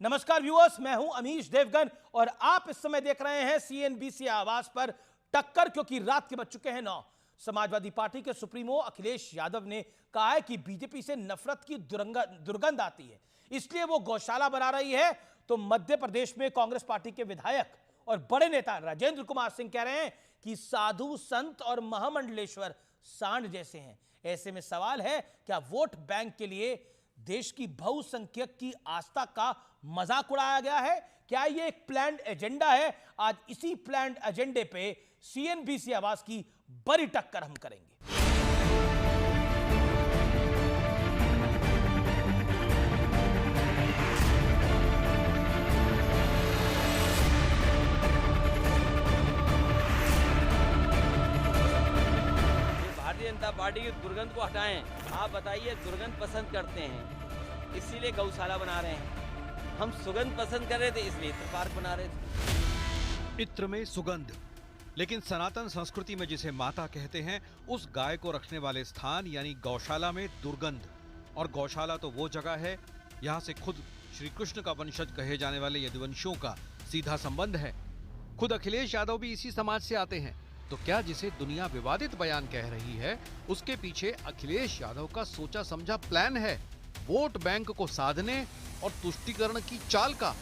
नमस्कार व्यूअर्स, मैं हूं अमीश देवगन और आप इस समय देख रहे हैं सीएनबीसी आवाज पर टक्कर, क्योंकि रात के बज चुके हैं 9। समाजवादी पार्टी के सुप्रीमो अखिलेश यादव ने कहा है कि बीजेपी से नफरत की दुर्गंध आती है, इसलिए वो गौशाला बना रही है। तो मध्य प्रदेश में कांग्रेस पार्टी के विधायक और बड़े नेता राजेंद्र कुमार सिंह कह रहे हैं कि साधु संत और महामंडलेश्वर सांड जैसे हैं। ऐसे में सवाल है, क्या वोट बैंक के लिए देश की बहुसंख्यक की आस्था का मजाक उड़ाया गया है? क्या यह एक प्लान्ड एजेंडा है? आज इसी प्लान्ड एजेंडे पे सीएनबीसी आवाज की बड़ी टक्कर हम करेंगे। भारतीय जनता पार्टी की दुर्गंध को हटाएं। आप बताइए, दुर्गंध पसंद करते हैं इसीलिए गौशाला बना रहे हैं। हम सुगंध पसंद कर रहे थे इसलिए इत्र पार्क बना रहे थे। इत्र में सुगंध, लेकिन सनातन संस्कृति में जिसे माता कहते हैं, उस गाय को रखने वाले स्थान यानी गौशाला में दुर्गंध। और गौशाला तो वो जगह है, यहाँ से खुद श्री कृष्ण का वंशज कहे जाने वाले यदुवंशियों का सीधा संबंध है। खुद अखिलेश यादव भी इसी समाज से आते हैं। तो क्या जिसे दुनिया विवादित बयान कह रही है, उसके पीछे अखिलेश यादव का सोचा समझा प्लान है, वोट बैंक को साधने और तुष्टीकरण की चाल का?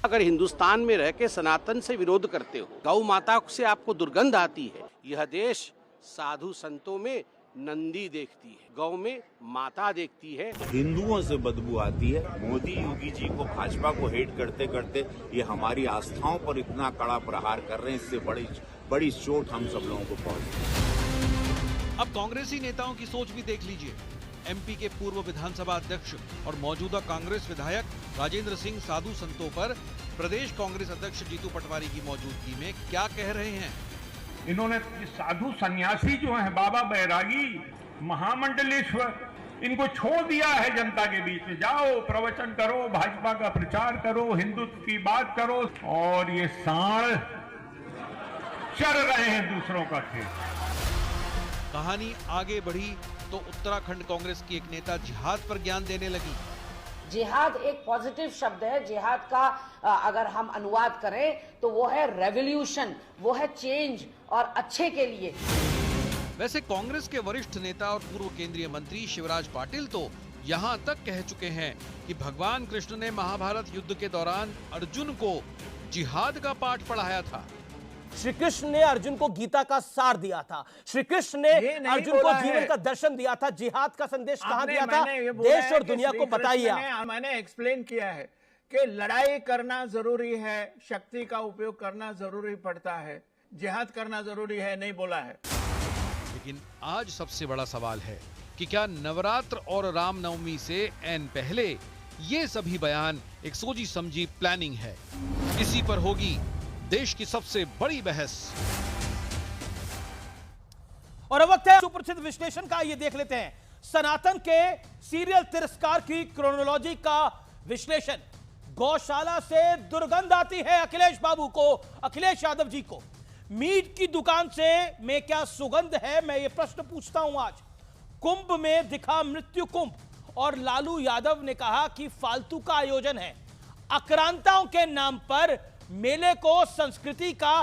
अगर हिंदुस्तान में रह के सनातन से विरोध करते हो, गौ माता से आपको दुर्गंध आती है। यह देश साधु संतों में नंदी देखती है, गौ में माता देखती है। हिंदुओं से बदबू आती है। मोदी योगी जी को, भाजपा को हेट करते करते ये हमारी आस्थाओं पर इतना कड़ा प्रहार कर रहे हैं, इससे बड़ी चोट हम सब लोगों को पहुंची। अब कांग्रेसी नेताओं की सोच भी देख लीजिए। एमपी के पूर्व विधानसभा अध्यक्ष और मौजूदा कांग्रेस विधायक राजेंद्र सिंह साधु संतों पर प्रदेश कांग्रेस अध्यक्ष जीतू पटवारी की मौजूदगी में क्या कह रहे हैं? इन्होंने साधु सन्यासी जो है, बाबा बैरागी, महामंडलेश्वर, इनको छोड़ दिया है जनता के बीच में। जाओ प्रवचन करो, भाजपा का प्रचार करो, हिंदुत्व की बात करो, और ये सांड चर रहे हैं दूसरों का खेल। कहानी आगे बढ़ी तो उत्तराखंड कांग्रेस की एक नेता जिहाद पर ज्ञान देने लगी। जिहाद एक पॉजिटिव शब्द है। जिहाद का अगर हम अनुवाद करें तो वो है रेवोल्यूशन, वो है चेंज और अच्छे के लिए। वैसे कांग्रेस के वरिष्ठ नेता और पूर्व केंद्रीय मंत्री शिवराज पाटिल तो यहाँ तक कह चुके हैं कि भगवान कृष्ण ने महाभारत युद्ध के दौरान अर्जुन को जिहाद का पाठ पढ़ाया था। श्री कृष्ण ने अर्जुन को गीता का सार दिया था। श्री कृष्ण ने अर्जुन को जीवन का दर्शन दिया था। जिहाद का संदेश कहां दिया था? देश और दुनिया को बताइए। मैंने एक्सप्लेन किया है कि लड़ाई करना जरूरी है, शक्ति का उपयोग करना जरूरी पड़ता है, जिहाद करना जरूरी है नहीं बोला है। लेकिन आज सबसे बड़ा सवाल है कि क्या नवरात्र और रामनवमी से ऐन पहले ये सभी बयान एक सोची समझी प्लानिंग है? इसी पर होगी देश की सबसे बड़ी बहस। और अब वक्त है सुप्रसिद्ध विश्लेषण का। ये देख लेते हैं सनातन के सीरियल तिरस्कार की क्रोनोलॉजी का विश्लेषण। गौशाला से दुर्गंध आती है अखिलेश बाबू को, अखिलेश यादव जी को। मीट की दुकान से में क्या सुगंध है, मैं ये प्रश्न पूछता हूं आज। कुंभ में दिखा मृत्यु कुंभ और लालू यादव ने कहा कि फालतू का आयोजन है। आक्रांताओं के नाम पर मेले को संस्कृति का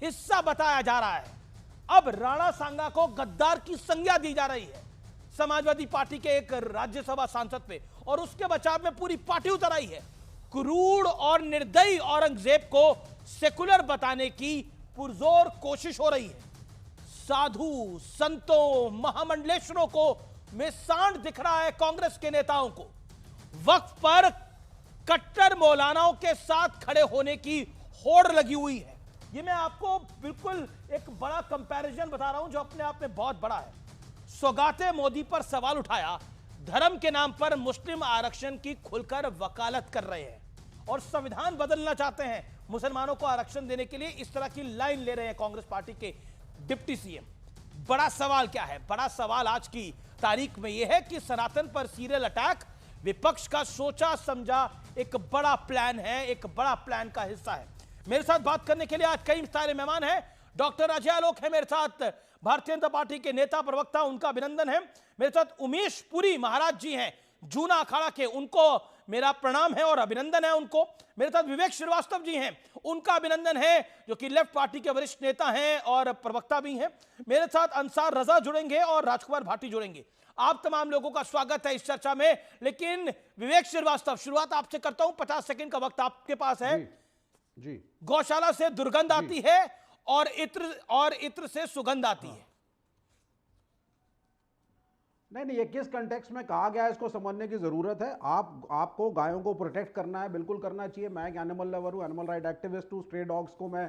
हिस्सा बताया जा रहा है। अब राणा सांगा को गद्दार की संज्ञा दी जा रही है समाजवादी पार्टी के एक राज्यसभा सांसद पे, और उसके बचाव में पूरी पार्टी उतर आई है। क्रूर और निर्दयी औरंगजेब को सेकुलर बताने की पुरजोर कोशिश हो रही है। साधु संतों महामंडलेश्वरों को में सांड दिख रहा है कांग्रेस के नेताओं को। वक्फ पर कट्टर मौलानाओं के साथ खड़े होने की होड़ लगी हुई है। ये मैं आपको बिल्कुल एक बड़ा कंपैरिजन बता रहा हूं जो अपने आप में बहुत बड़ा है। सौगाते मोदी पर सवाल उठाया, धर्म के नाम पर मुस्लिम आरक्षण की खुलकर वकालत कर रहे हैं और संविधान बदलना चाहते हैं। मुसलमानों को आरक्षण देने के लिए इस तरह की लाइन ले रहे हैं कांग्रेस पार्टी के डिप्टी सीएम। बड़ा सवाल क्या है? बड़ा सवाल आज की तारीख में यह है कि सनातन पर सीरियल अटैक विपक्ष का सोचा समझा एक बड़ा प्लान है, एक बड़ा प्लान का हिस्सा है। मेरे साथ बात करने के लिए आज कई सारे मेहमान हैं। डॉक्टर अजय आलोक है मेरे साथ, भारतीय जनता पार्टी के नेता प्रवक्ता, उनका अभिनंदन है। मेरे साथ उमेश पुरी महाराज जी हैं, जूना अखाड़ा के, उनको मेरा प्रणाम है और अभिनंदन है उनको। मेरे साथ विवेक श्रीवास्तव जी हैं, उनका अभिनंदन है, जो कि लेफ्ट पार्टी के वरिष्ठ नेता हैं और प्रवक्ता भी हैं। मेरे साथ अंसार रजा जुड़ेंगे और राजकुमार भाटी जुड़ेंगे। आप तमाम लोगों का स्वागत है इस चर्चा में। लेकिन विवेक श्रीवास्तव, शुरुआत आपसे करता हूं, 50 सेकंड का वक्त आपके पास है। जी। गौशाला से दुर्गंध आती है और इत्र से सुगंध आती है। नहीं, ये किस कंटेक्स्ट में कहा गया है इसको समझने की जरूरत है। आपको गायों को प्रोटेक्ट करना है, बिल्कुल करना चाहिए। मैं एक एनिमल लवर हूँ, एनिमल राइट एक्टिविस्ट हूँ। स्ट्रे डॉग्स को मैं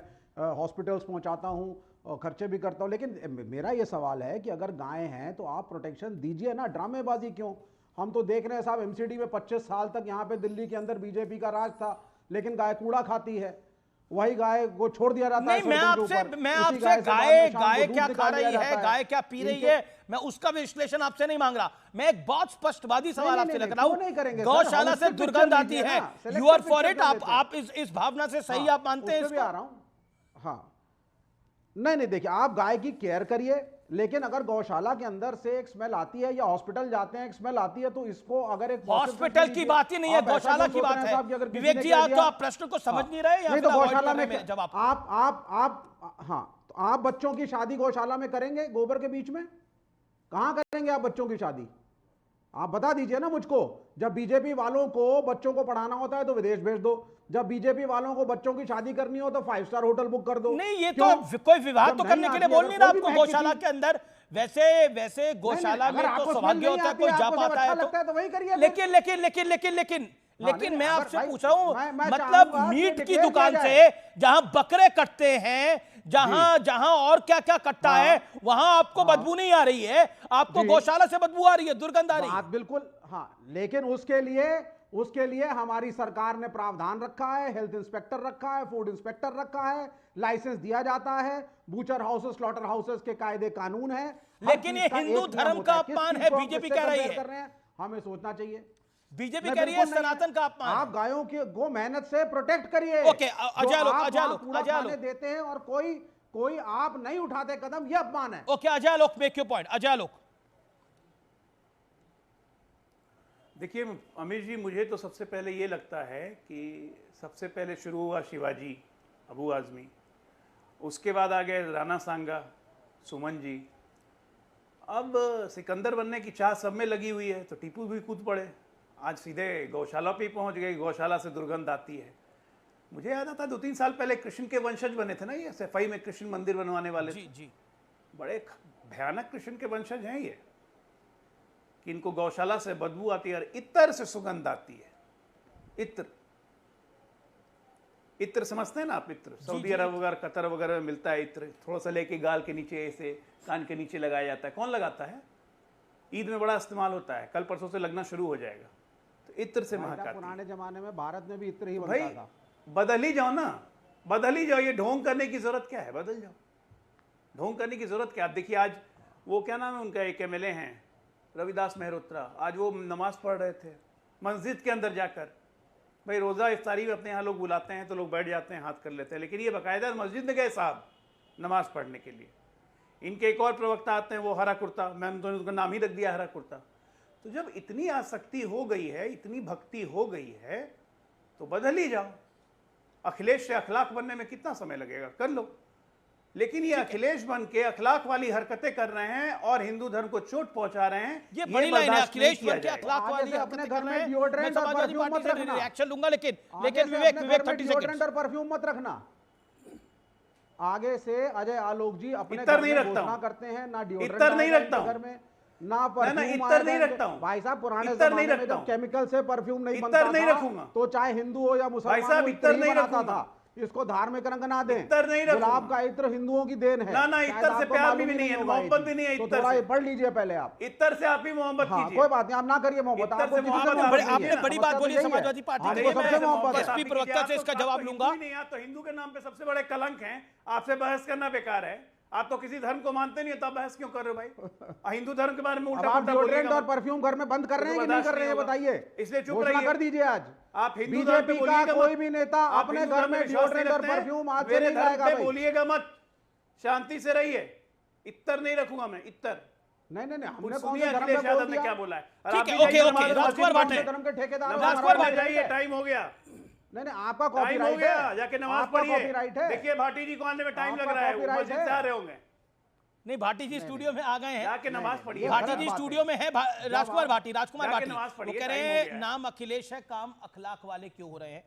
हॉस्पिटल्स पहुंचाता हूँ, खर्चे भी करता हूँ। लेकिन मेरा ये सवाल है कि अगर गायें हैं तो आप प्रोटेक्शन दीजिए ना, ड्रामेबाजी क्यों? हम तो देख रहे हैं साहब, एमसीडी में 25 साल तक यहाँ पे दिल्ली के अंदर बीजेपी का राज था, लेकिन गाय कूड़ा खाती है, वही गाय को छोड़ दिया जाता है। नहीं, मैं आपसे गाय क्या खा रही है, गाय क्या पी रही है, मैं उसका भी विश्लेषण आपसे नहीं मांग रहा। मैं एक बहुत स्पष्टवादी सवाल आपसे रख रहा हूं। गौशाला से दुर्गंध आती है, यू आर फॉर इट, आप इस भावना से सही आप मानते हैं? आ रहा हूं। हाँ, नहीं, देखिए, आप गाय की केयर करिए, लेकिन अगर गौशाला के अंदर से एक स्मेल आती है या हॉस्पिटल जाते हैं एक स्मेल आती है, तो इसको अगर एक हॉस्पिटल की बात ही नहीं है, गौशाला की बात है। विवेक जी, आप तो आप प्रश्न को समझ नहीं रहे या नहीं, तो गौशाला में जब आप बच्चों की शादी गौशाला में करेंगे? गोबर के बीच में कहां करेंगे आप बच्चों की शादी? आप बता दीजिए ना मुझको। जब बीजेपी वालों को बच्चों को पढ़ाना होता है तो विदेश भेज दो, जब बीजेपी वालों को बच्चों की शादी करनी हो तो 5 स्टार होटल बुक कर दो। नहीं, ये तो कोई विवाह तो करने के लिए बोल नहीं रहा आपको गौशाला के अंदर। वैसे गौशाला में तो सौभाग्य होता है, कोई जा पाता है तो वही करिए। लेकिन मैं आपसे पूछ रहा हूं, मतलब मीट की दुकान से जहां बकरे कटते हैं, जहां और क्या क्या कटता है, वहां आपको बदबू नहीं आ रही है, आपको गौशाला से बदबू आ रही है, दुर्गंध आ रही है। बिल्कुल, हाँ, लेकिन उसके लिए हमारी सरकार ने प्रावधान रखा है, हेल्थ इंस्पेक्टर रखा है, फूड इंस्पेक्टर रखा है, लाइसेंस दिया जाता है, बूचर हाउसेस, स्लॉटर हाउसेस के कायदे कानून है। लेकिन ये हिंदू धर्म का अपमान है, बीजेपी कह रही है। हमें सोचना चाहिए। बीजेपी कह रही है सनातन का अपमान। आप गायों की गो मेहनत से प्रोटेक्ट करिए। ओके, अजय देते हैं और कोई आप नहीं उठाते कदम, ये अपमान है। Okay, Ajay make your point. Ajay, देखिए अमीर जी, मुझे तो सबसे पहले ये लगता है कि सबसे पहले शुरू हुआ शिवाजी, अबू आजमी, उसके बाद आ गए राणा सांगा, सुमन जी, अब सिकंदर बनने की चाह सब में लगी हुई है, तो टीपू भी कूद पड़े, आज सीधे गौशाला पे पहुंच गए। गौशाला से दुर्गंध आती है। मुझे याद आता 2-3 साल पहले कृष्ण के वंशज बने थे ना, ये सफाई में कृष्ण मंदिर बनवाने वाले। जी, बड़े भयानक कृष्ण के वंशज हैं ये, कि इनको गौशाला से बदबू आती है और इत्र से सुगंध आती है। इत्र समझते हैं ना आप? इत्र सऊदी अरब वगैरह, कतर वगैरह में मिलता है इत्र, थोड़ा सा लेके गाल के नीचे, ऐसे कान के नीचे लगाया जाता है। कौन लगाता है? ईद में बड़ा इस्तेमाल होता है, कल परसों से लगना शुरू हो जाएगा। तो इत्र से महक आती है। पुराने जमाने में भारत में भी इत्र ही बनता था। बदल ही जाओ ना, बदल ही जाओ। ये ढोंग करने की जरूरत क्या है? बदल जाओ, ढोंग करने की जरूरत क्या? आप देखिए, आज वो क्या नाम है उनका, एक MLA हैं रविदास मेहरोत्रा, आज वो नमाज पढ़ रहे थे मस्जिद के अंदर जाकर। भाई रोज़ा इफ्तारी में अपने यहाँ लोग बुलाते हैं तो लोग बैठ जाते हैं, हाथ कर लेते हैं, लेकिन ये बाकायदा मस्जिद में गए साहब नमाज पढ़ने के लिए। इनके एक और प्रवक्ता आते हैं, वो हरा कुर्ता, मैंने तो उनका नाम ही रख दिया हरा कुर्ता। तो जब इतनी आसक्ति हो गई है, इतनी भक्ति हो गई है, तो बदल ही जाओ। अखिलेश से अखलाक बनने में कितना समय लगेगा? कर लो। लेकिन ये अखिलेश बन के अखलाक वाली हरकतें कर रहे हैं और हिंदू धर्म को चोट पहुंचा रहे हैं। ये बड़ी लाइन है, अखिलेश बन के अखलाक वाली अपने घर में डिओड्रेंट और परफ्यूम मत रखना। रिएक्शन लूंगा, लेकिन विवेक 30 डिओड्रेंट और परफ्यूम मत रखना। आगे से अजय आलोक जी अपने घर में घोषणा करते हैं ना डिओड्रेंट इतर नहीं रखता घर में, ना परफ्यूम इतर नहीं रखता हूं भाई साहब। पुराने जमाने में जब केमिकल से परफ्यूम नहीं बनता नहीं रखूंगा, तो चाहे हिंदू हो या मुसलमान, भाई साहब इतर नहीं रखता था। इसको धार्मिक रंग ना दें। इतर नहीं रखूंगा। गुलाब का इत्र हिंदुओं की देन है। ना इतर से प्यार भी नहीं है, मोहब्बत भी नहीं है। तो थोड़ा ये पढ़ लीजिए पहले आप। इतर से आप ही मोहब्बत कीजिए। कोई बात नहीं, आप ना करिए मोहब्बत। आपने बड़ी बात बोली समाजवादी पार्टी के एसपी प्रवक्ता से इसका जवाब लूंगा। तो हिंदू के नाम पे सबसे बड़े कलंक हैं, आपसे बहस करना बेकार है। आप तो किसी धर्म को मानते नहीं, तब बहस क्यों कर रहे हो भाई? हिंदू धर्म के बारे में उल्टा पुल्टा बोलिएगा। और परफ्यूम घर में बंद कर रहे हैं कि नहीं कर रहे हैं बताइए? इसलिए चुप रहिए, कर दीजिए। आज आप हिंदू धर्म पे बीजेपी का कोई भी नेता अपने घर में डिओड्रेंट और परफ्यूम आज से नहीं लाएगा। बोलिएगा मत, शांति से रहिए। इत्तर नहीं रखूंगा मैं, इत्तर नहीं नहीं नहीं, हमने कौन सुनिए से धर्म अखिलेश में यादव बोल ने दिया? क्या बोला है। और ठीक आप है, भी ओके, जाइए, ओके, नमाज राजकुमार पढ़िए। भाटे। धर्म के ठेकेदार नमाज राजकुमार पढ़ने भाटे। जाइए, टाइम हो गया, नहीं नहीं, आपका टाइम हो कॉपीराइट गया, है, जाके नमाज आपका पढ़िए। कॉपीराइट है। देखिए भाटी जी को आने में टाइम लग आपका रहा है, वो कॉपीराइट मस्जिद है। से आ रहे होंगे, नहीं, भाटी जी स्टूडियो में आ गए हैं। जाके नमाज पढ़िए। ये भाटी गलत जी बात स्टूडियो में है। राजकुमार भाटी, राजकुमार जाके भाटी, नमाज वो पढ़िए, कह टाइम रहे हो हैं गया है। नाम अखिलेश है, काम अखलाक वाले क्यों हो रहे हैं,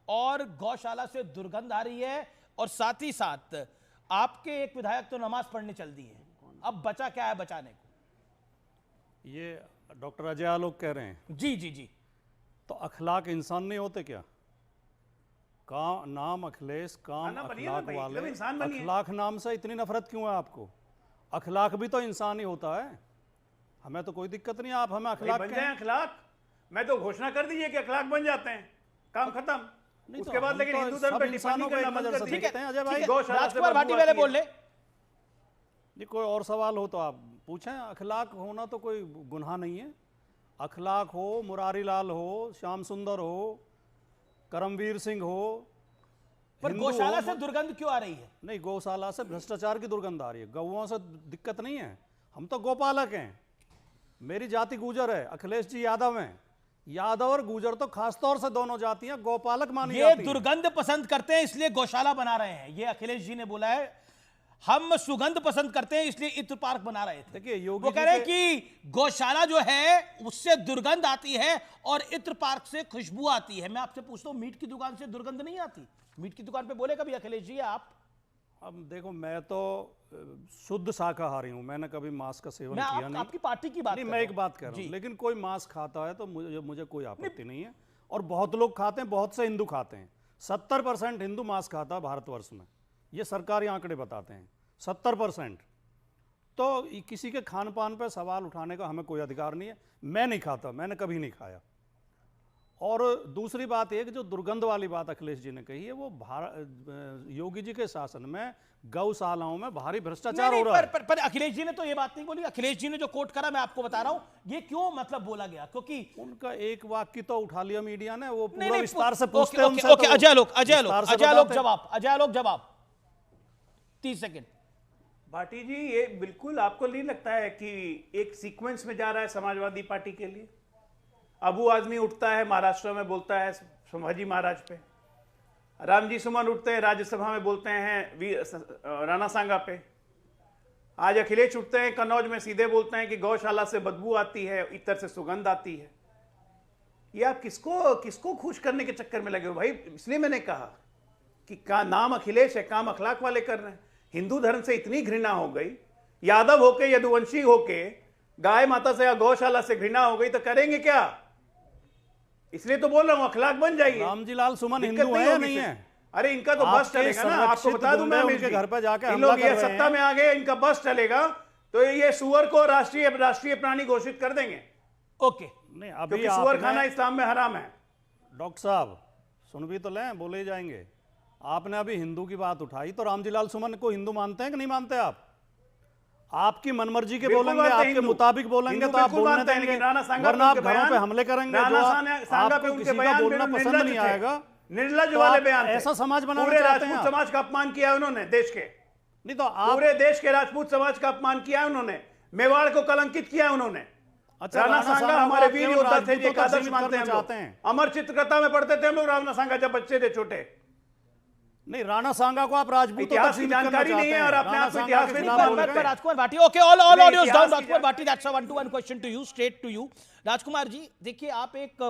और गौशाला से दुर्गंध आ रही है, और साथ ही साथ आपके एक विधायक तो नमाज पढ़ने चल दिए हैं। अब बचा क्या है बचाने को? ये डॉक्टर अजय आलोक कह रहे हैं। जी जी जी। तो अखलाक इंसान नहीं होते क्या? काम नाम अखिलेश, काम ना बनिए ना अखलाक भाई, वाले। एकदम इंसान बनिए। अखलाक नाम से इतनी नफरत क्यों है आपको? अखलाक भी तो इंसान ही होता है, हमें तो कोई दिक्कत नहीं, आप हमें अखलाक बन कहें। जाए अखलाक, मैं तो घोषणा कर दीजिए कि अखलाक बन जाते हैं, काम खत्म। नहीं तो उसके बाद हम लेकिन तो हिंदू धर्म सब पे टिप्पणी इंसानों को करना एक बंद नजर कर से दीजिए। देखते हैं अजय भाई। गौशाला से राजकुमार भाटी बदबू पहले आती है। बोल ले। जी कोई और सवाल हो तो आप पूछें। अखलाक होना तो कोई गुनाह नहीं है। अखलाक हो, मुरारी लाल हो, श्याम सुंदर हो, करमवीर सिंह हो, पर हिंदू गौशाला हो, से दुर्गंध क्यों आ रही है? नहीं गौशाला से भ्रष्टाचार की दुर्गंध आ रही है, गौओं से दिक्कत नहीं है, हम तो गोपालक हैं। मेरी जाति गुजर है, अखिलेश जी यादव हैं। यादव और गुजर तो खासतौर से दोनों जातियां गोपालक मानी ये जाती हैं। दुर्गंध पसंद करते हैं इसलिए गौशाला बना रहे हैं, ये अखिलेश जी ने बोला है। हम सुगंध पसंद करते हैं इसलिए इत्र पार्क बना रहे थे। देखिए योगी वो जी कह रहे हैं के- कि गौशाला जो है उससे दुर्गंध आती है और इत्र पार्क से खुशबू आती है। मैं आपसे पूछता हूं, मीट की दुकान से दुर्गंध नहीं आती? मीट की दुकान पे बोले कभी अखिलेश जी आप? अब देखो मैं तो शुद्ध शाकाहारी हूं, मैंने कभी मांस का सेवन मैं किया नहीं। आपकी पार्टी की बात नहीं कर मैं रहा एक हूं। बात कह रहा जी। हूं, लेकिन कोई मांस खाता है तो मुझे कोई आपत्ति नहीं है। और बहुत लोग खाते हैं, बहुत से हिंदू खाते हैं। 70% हिंदू मांस खाता है भारतवर्ष में, ये सरकारी आंकड़े बताते हैं। 70%। तो किसी के खान पान पर सवाल उठाने का हमें कोई अधिकार नहीं है। मैं नहीं खाता, मैंने कभी नहीं खाया। और दूसरी बात एक जो दुर्गंध वाली बात अखिलेश जी ने कही है, वो योगी जी के शासन में गौशालाओं में भारी भ्रष्टाचार हो रहा है। पर अखिलेश जी ने तो ये बात नहीं बोली। अखिलेश जी ने जो कोट करा मैं आपको बता रहा हूं, ये क्यों मतलब बोला गया? क्योंकि उनका एक वाक्य तो उठा लिया मीडिया ने, वो नहीं, पूरा नहीं, विस्तार से ओके, पूछते हैं ओके, उनसे ओके, तो अजय आलोक विस्तार से जवाब 30 सेकंड। भाटी जी ये बिल्कुल आपको नहीं लगता है कि एक सीक्वेंस में जा रहा है समाजवादी पार्टी के लिए? अबू आदमी उठता है महाराष्ट्र में, बोलता है संभाजी महाराज पे। रामजी सुमन उठते हैं राज्यसभा में, बोलते हैं राणा सांगा पे। आज अखिलेश उठते हैं कन्नौज में, सीधे बोलते हैं कि गौशाला से बदबू आती है, इतर से सुगंध आती है। ये आप किसको खुश करने के चक्कर में लगे हो भाई? इसलिए मैंने कहा कि का नाम अखिलेश है, काम अखलाक वाले कर रहे हैं। हिंदू धर्म से इतनी घृणा हो गई, यादव होके यदुवंशी होके गाय माता से या गौशाला से घृणा हो गई, तो करेंगे क्या? इसलिए तो बोल रहा हूं अखलाक बन जाइए। रामजी लाल सुमन दिक्कत हिंदू है या होगी नहीं फिर। है? अरे इनका तो बस आपके चलेगा ना, आपको संरक्षित बता दूं मैं, गुंडे अमित उनके जी। घर पे जाके इन हमला लोग कर ये रहे सत्ता हैं। में आ गए, इनका बस चलेगा तो ये सुअर को राष्ट्रीय प्राणी घोषित कर देंगे। ओके, नहीं अभी क्योंकि सुअर आपने- खाना इस्लाम में हराम है। डॉक्टर साहब सुन भी तो लें, बोले ही जाएंगे। आपने अभी हिंदू की बात उठाई, तो रामजी लाल सुमन को हिंदू मानते हैं कि नहीं मानते आप? आपकी मनमर्जी के बिल्कुल बोलेंगे, मानते हैं आपके हिंदू। मुताबिक बोलेंगे हिंदू तो आप बिल्कुल बोलने मानते हैं, देंगे, लेकिन राणा सांगा वरना आप पे उनके घरों पे बयान- हमले करेंगे। राणा जो सांगा पे आपको उनके किसी का बयान बोलना निर्लज पसंद नहीं थे। आएगा, निर्लज तो वाले आप बयान थे। ऐसा समाज बनाना पूरे चाहते हैं राजपूत आप? समाज का अपमान किया उन्होंने, देश के नहीं तो आप पूरे देश के राजपूत समाज का अपमान किया उन्होंने, मेवाड़ को कलंकित किया उन्होंने। अच्छा, राणा राणा सांगा सांगा हमारे आप वीर केवल योद्धा थे, राजपूतों ये को आदर्श सीमित मानते करना हैं हम चाहते लोग। हैं। अमर चित्रकथा में पढ़ते थे हम लोग राणा सांगा जब बच्चे थे छोटे। नहीं, राणा सांगा को आप राजपूतों तक इतिहास की सीमित करना जानकारी चाहते नहीं है हैं। और अपने राणा आप को सांगा इतिहास के में खिलाफ नहीं बोल बोल रहे रहे हैं। राजकुमार भाटी, ओके, ऑल नहीं, ऑडियोज इतिहास डाउन। की Rajkumar Bhati, that's a 1-to-1 question to you, straight to you. Rajkumar ji देखिए, आप एक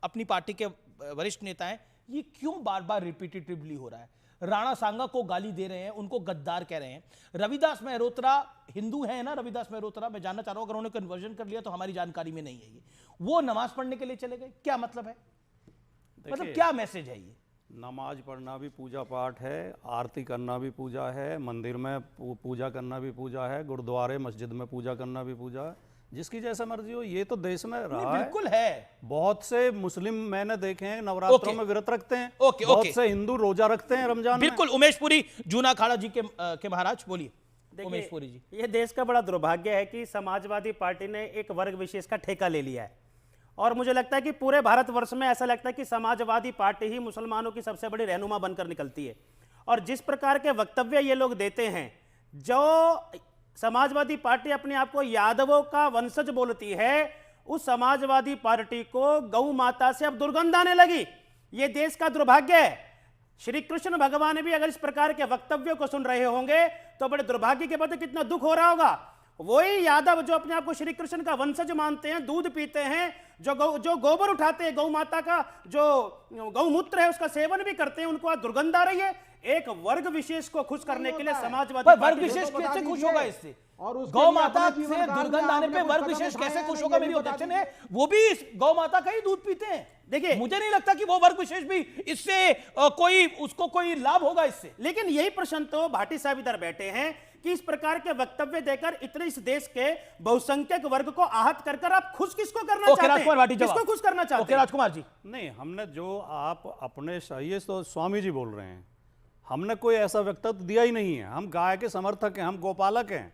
अपनी पार्टी के वरिष्ठ नेता हैं, ये क्यों बार बार रिपीटेटिवली हो रहा है? राणा सांगा को गाली दे रहे हैं, उनको गद्दार कह रहे हैं। रविदास मेहरोत्रा हिंदू है ना? रविदास मेहरोत्रा, मैं जानना चाह रहा हूं, अगर उन्होंने कन्वर्जन कर लिया तो हमारी जानकारी में नहीं है ये, वो नमाज पढ़ने के लिए चले गए, क्या मतलब है? मतलब क्या मैसेज है ये? नमाज पढ़ना भी पूजा पाठ है, आरती करना भी पूजा है, मंदिर में पूजा करना भी पूजा है, गुरुद्वारे मस्जिद में पूजा करना भी पूजा है। जिसकी जैसा मर्जी हो, ये तो देश में रहा है। बिल्कुल है। बहुत से मुस्लिम मैंने देखे हैं नवरात्रों में व्रत रखते हैं। ओके, बहुत ओके। से हिंदू रोजा रखते हैं रमजान में। बिल्कुल। उमेश पुरी, जूना अखाड़ा जी के महाराज, बोलिए उमेश पुरी जी। ये देश का बड़ा दुर्भाग्य है कि समाजवादी पार्टी ने एक वर्ग विशेष का ठेका ले लिया है, और मुझे लगता है कि पूरे भारतवर्ष में ऐसा लगता है कि समाजवादी पार्टी ही मुसलमानों की सबसे बड़ी रहनुमा बनकर निकलती है। और जिस प्रकार के वक्तव्य ये लोग देते हैं, जो समाजवादी पार्टी अपने आप को यादवों का वंशज बोलती है, उस समाजवादी पार्टी को गौ माता से अब दुर्गंध आने लगी। यह देश का दुर्भाग्य है। श्री कृष्ण भगवान भी अगर इस प्रकार के वक्तव्यों को सुन रहे होंगे तो बड़े दुर्भाग्य के बाद कितना दुख हो रहा होगा। वही यादव जो अपने आप को श्री कृष्ण का वंशज मानते हैं, दूध पीते हैं, जो गोबर उठाते हैं, गौ माता का जो गौमूत्र है उसका सेवन भी करते हैं, उनको आज दुर्गंध आ रही है। एक वर्ग विशेष को खुश करने के लिए समाजवादी वर्ग विशेष कैसे खुश होगा इससे? और गौ माता से दुर्गंध आने पे वर्ग विशेष कैसे खुश होगा? मेरी ऑब्जेक्शन है, वो भी गौ माता का ही दूध पीते हैं। देखिए, मुझे नहीं लगता कि वो वर्ग विशेष भी इससे उसको कोई लाभ होगा इससे। लेकिन यही प्रश्न तो भाटी साहब इधर बैठे हैं कि इस प्रकार के वक्तव्य देकर इतने इस देश के बहुसंख्यक वर्ग को आहत कर आप खुश किसको करना चाहते हैं? राजकुमार भाटी किसको खुश करना चाहते हैं? राजकुमार जी, नहीं, हमने जो आप अपने ये तो स्वामी जी बोल रहे हैं, हमने कोई ऐसा वक्तव्य दिया ही नहीं है। हम गाय के समर्थक हैं, हम गोपालक हैं।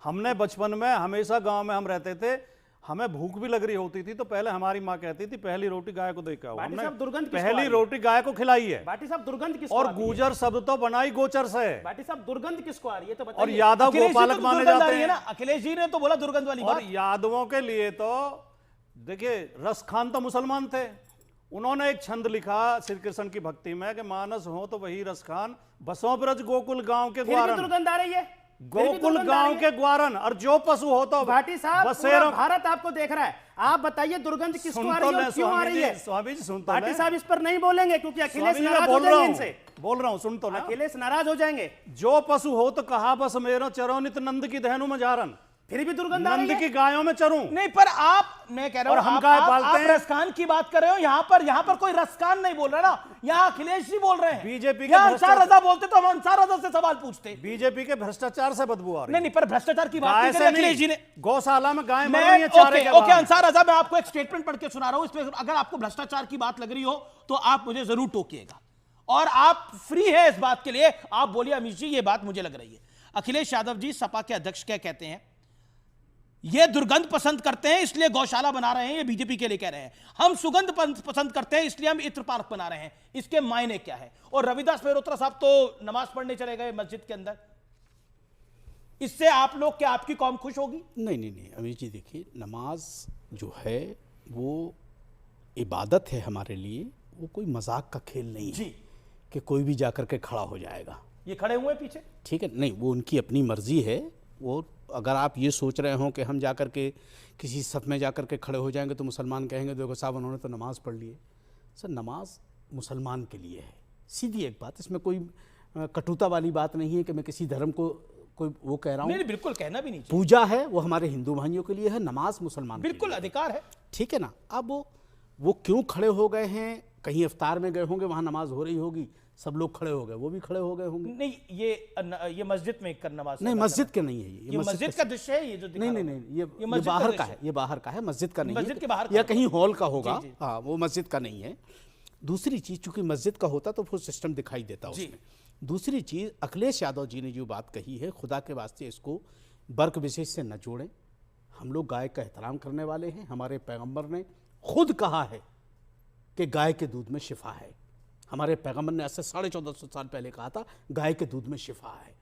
हमने बचपन में हमेशा गांव में हम रहते थे, हमें भूख भी लग रही होती थी तो पहले हमारी माँ कहती थी पहली रोटी गाय को दे के आओ। हमने पहली रोटी गाय को खिलाई है। भाटी साहब दुर्गंध किसको? और गुजर शब्द तो बनाई गोचर से। भाटी साहब दुर्गंध किसको आ रही है तो बताइए। और यादव गोपालक माने जाते हैं ना। अखिलेश जी ने तो बोला दुर्गंध वाली बात। और यादवों के लिए तो देखिए, रस खान तो मुसलमान थे, उन्होंने एक छंद लिखा श्री कृष्ण की भक्ति में कि मानस हो तो वही रस खान, बसों ब्रज गोकुल गांव के ग्वारन। दुर्गंध आ रही है गोकुल गांव के ग्वारन, और जो पशु हो तो भाटी साहब पूरा भारत आपको देख रहा है। आप बताइए दुर्गंध किसको आ रही है, क्यों आ रही है? स्वामी जी सुन तो भाटी साहब इस पर नहीं बोलेंगे क्योंकि अखिलेश नाराज हो जाएंगे इनसे। बोल रहा हूं, सुन तो। अखिलेश नाराज हो जाएंगे। जो पशु हो तो कहा बस मेरो चरो नित नंद की दहनु में जारन, फिर भी दुर्गंध आ रही है। नंद की गायों में चरूं। नहीं, पर मैं कह रहा हूं, हम गाय पालते हैं। रसखान की बात कर रहे हो। यहाँ पर कोई रसखान नहीं बोल रहा ना, यहाँ अखिलेश जी बोल रहे हैं। बीजेपी के अंसार रजा बोलते तो हम अंसार रजा से सवाल पूछते। बीजेपी के भ्रष्टाचार से बदबू आ रही है। नहीं, पर भ्रष्टाचार की बात नहीं अखिलेश जी ने। गौशाला में गाय मर रही है चारे के ओके अंसार रजा, मैं आपको एक स्टेटमेंट पढ़ के सुना रहा हूं। इसमें अगर आपको भ्रष्टाचार की बात लग रही हो तो आप मुझे जरूर टोकिएगा, और आप फ्री है इस बात के लिए। आप बोलिए अमित जी ये बात मुझे लग रही है। अखिलेश यादव जी सपा के अध्यक्ष क्या कहते हैं? ये दुर्गंध पसंद करते हैं इसलिए गौशाला बना रहे हैं, ये बीजेपी के लिए कह रहे हैं। हम सुगंध पसंद करते हैं इसलिए हम इत्र पार्क बना रहे हैं। इसके मायने क्या है? और रविदास मेहरोत्रा साहब तो नमाज पढ़ने चले गए मस्जिद के अंदर, इससे आप लोग क्या, आपकी कौम खुश होगी? नहीं अमित जी, देखिए, नमाज जो है वो इबादत है हमारे लिए, वो कोई मजाक का खेल नहीं है कि कोई भी जाकर के खड़ा हो जाएगा। ये खड़े हुए पीछे, ठीक है, नहीं, वो उनकी अपनी मर्जी है। वो अगर आप ये सोच रहे हो कि हम जाकर के किसी सफ में जाकर के खड़े हो जाएंगे तो मुसलमान कहेंगे देखो साहब उन्होंने तो नमाज पढ़ ली है। सर, नमाज मुसलमान के लिए है, सीधी एक बात, इसमें कोई कटुता वाली बात नहीं है कि मैं किसी धर्म को कोई वो कह रहा हूँ। नहीं, बिल्कुल कहना भी नहीं। पूजा है वो हमारे हिंदू भाइयों के लिए है, नमाज मुसलमान बिल्कुल अधिकार है, ठीक है ना। अब वो क्यों खड़े हो गए हैं? कहीं इफ्तार में गए होंगे, वहां नमाज हो रही होगी, सब लोग खड़े हो गए, वो भी खड़े हो गए होंगे। नहीं, ये मस्जिद में कर नमाज नहीं, मस्जिद के नहीं है ये मस्जिद का दृश्य है ये जो दिखा नहीं, ये बाहर का है, ये बाहर का है, मस्जिद का नहीं है, मस्जिद के बाहर या कहीं हॉल का होगा। हाँ, वो मस्जिद का नहीं है। दूसरी चीज, चूंकि मस्जिद का होता तो वो सिस्टम दिखाई देता उसमें। दूसरी चीज, अखिलेश यादव जी ने जो बात कही है, खुदा के वास्ते इसको वर्ग विशेष से न जोड़ें। हम लोग गाय का एहतराम करने वाले हैं। हमारे पैगंबर ने खुद कहा है कि गाय के दूध में शिफा है। हमारे पैगंबर ने आज से 1450 साल पहले कहा था गाय के दूध में शिफा है,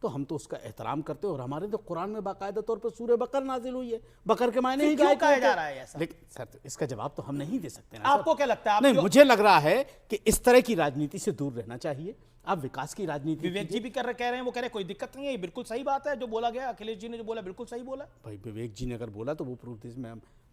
तो हम तो उसका एहतराम करते हैं। और हमारे तो कुरान में बाकायदा तौर पर सूरह बकर नाजिल हुई है, बकर के मायने ही गाय कहा जा रहा है ऐसा। लेकिन सर, इसका जवाब तो हम नहीं दे सकते ना। आपको क्या लगता है? नहीं, मुझे लग रहा है कि इस तरह की राजनीति से दूर रहना चाहिए। आप विकास की राजनीति, विवेक जी भी कह रहे हैं, वो कह रहे हैं कोई दिक्कत नहीं है, ये बिल्कुल सही बात है जो बोला गया। अखिलेश जी ने जो बोला बिल्कुल सही बोला। भाई विवेक जी ने अगर बोला तो वो प्रूफ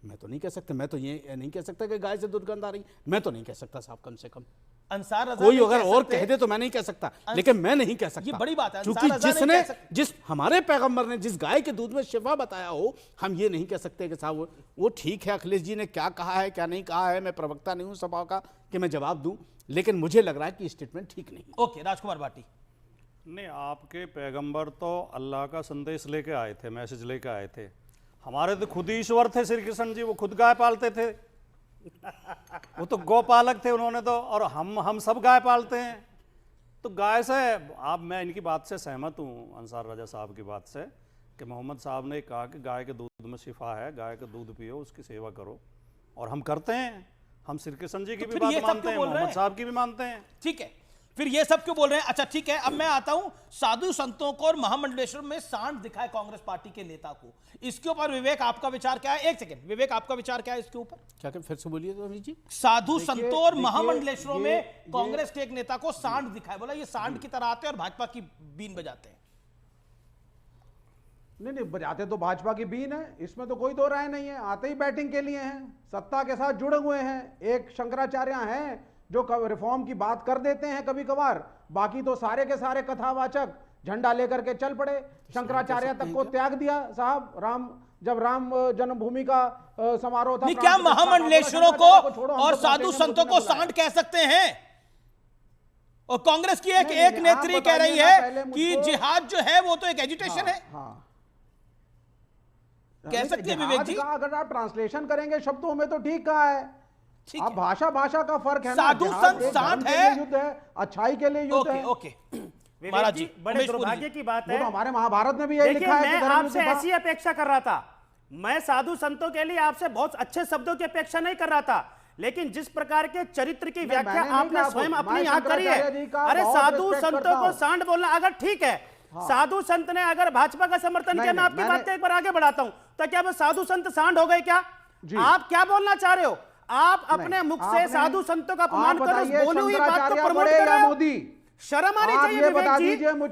मैं तो नहीं कह सकता। मैं तो ये नहीं कह सकता कि गाय से दुर्गंध आ रही, मैं तो नहीं कह सकता साहब। कम से कम अंसार रजा कोई अगर और कह दे तो मैं नहीं कह सकता, लेकिन मैं नहीं कह सकता। ये बड़ी बात है, क्योंकि जिस हमारे पैगंबर ने जिस गाय के दूध में शिफा बताया हो, हम ये नहीं कह सकते कि साहब वो ठीक है। अखिलेश जी ने क्या कहा है क्या नहीं कहा है, मैं प्रवक्ता नहीं हूं सभा का कि मैं जवाब दूं, लेकिन मुझे लग रहा है कि स्टेटमेंट ठीक नहीं। ओके, राजकुमार भाटी। नहीं, आपके पैगंबर तो अल्लाह का संदेश लेके आए थे, मैसेज लेके आए थे। हमारे तो खुद ही ईश्वर थे श्री कृष्ण जी, वो खुद गाय पालते थे। वो तो गौपालक थे उन्होंने तो, और हम सब गाय पालते हैं। तो गाय से मैं इनकी बात से सहमत हूँ, अंसार रजा साहब की बात से, कि मोहम्मद साहब ने कहा कि गाय के दूध में शिफा है, गाय का दूध पियो, उसकी सेवा करो, और हम करते हैं। हम श्री कृष्ण जी की भी बात मानते हैं, मोहम्मद साहब की भी मानते हैं। ठीक है, फिर ये सब क्यों बोल रहे हैं? अच्छा ठीक है, अब मैं आता हूं साधु संतों को और महामंडलेश्वर में सांड दिखाए कांग्रेस पार्टी के नेता को, इसके ऊपर विवेक आपका विचार क्या है? एक सेकंड, विवेक आपका विचार क्या है इसके ऊपर? क्या फिर से बोलिए तो जी। साधु संतों और महामंडलेश्वरों में कांग्रेस के एक नेता को सांड दिखाए, बोला ये सांड की तरह आते हैं और भाजपा की बीन बजाते हैं। नहीं, बजाते तो भाजपा की बीन है, इसमें तो कोई दो राय नहीं है। आते ही बैटिंग के लिए हैं, सत्ता के साथ जुड़े हुए हैं। एक शंकराचार्य हैं जो रिफॉर्म की बात कर देते हैं कभी कभार, बाकी तो सारे के सारे कथावाचक झंडा लेकर के चल पड़े। शंकराचार्य तक को त्याग दिया साहब, जब राम जन्मभूमि का समारोह था। नहीं, क्या महामंडलेश्वरों को और साधु संतों को सांड कह सकते हैं? और कांग्रेस की एक नेत्री कह रही है कि जिहाद जो है वो तो एक एजुटेशन है। कह सकते हैं विवेक जी? अगर आप ट्रांसलेशन करेंगे शब्दों में तो ठीक कहा है। अब भाषा का फर्क है ना। साधु संत सांड है, युद्ध है, अच्छाई के लिए युद्ध है। ओके महाराज जी, बड़े दुर्भाग्य की बात है, हमारे महाभारत में भी यही लिखा है। मैं आपसे ऐसी अपेक्षा कर रहा था, मैं साधु संतों के लिए आपसे बहुत अच्छे शब्दों की अपेक्षा नहीं कर रहा था, लेकिन जिस प्रकार के चरित्र की व्याख्या आपने स्वयं अपने यहाँ करी है, अरे साधु संतों को सांड बोलना, अगर ठीक है साधु संत ने अगर भाजपा का समर्थन किया, मैं आपकी बात को एक बार आगे बढ़ाता हूं, तो क्या वो साधु संत सांड हो गए क्या? आप क्या बोलना चाह रहे हो? आप अपने मुख से साधु संतों का अपमान कर उस बोली हुई बात को प्रमोट कर रहे हो। शर्म आनी चाहिए विवेक जी।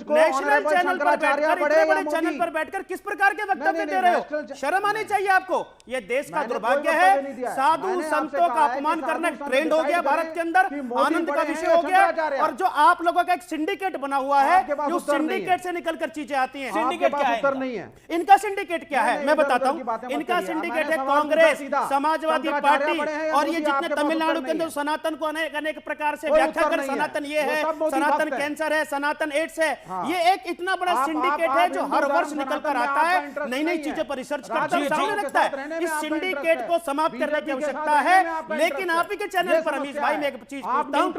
नेशनल चैनल पर बैठकर, इतने बड़े चैनल पर बैठकर किस प्रकार के वक्तव्य दे रहे हो? शर्म आनी चाहिए आपको। ये देश का दुर्भाग्य है, साधु संतों का अपमान करना ट्रेंड हो गया भारत के अंदर, आनंद का विषय हो गया। और जो आप लोगों का एक सिंडिकेट बना हुआ है, उस सिंडिकेट से निकलकर चीजें आती हैं। सिंडिकेट क्या है? इनका सिंडिकेट क्या है मैं बताता हूं। इनका सिंडिकेट है कांग्रेस, समाजवादी पार्टी, और ये जितने तमिलनाडु के अंदर सनातन को अनेक प्रकार से व्याख्या कर, सनातन ये है, सनातन कैंसर है, सनातन एड्स है। ये एक इतना बड़ा सिंडिकेट है जो हर वर्ष निकल कर आता है, नई नई चीजों पर रिसर्च करता है, सामने रखता है। इस सिंडिकेट को समाप्त करने की आवश्यकता है। लेकिन आप ही के चैनल पर अमीश भाई मैं एक चीज पूछता हूं,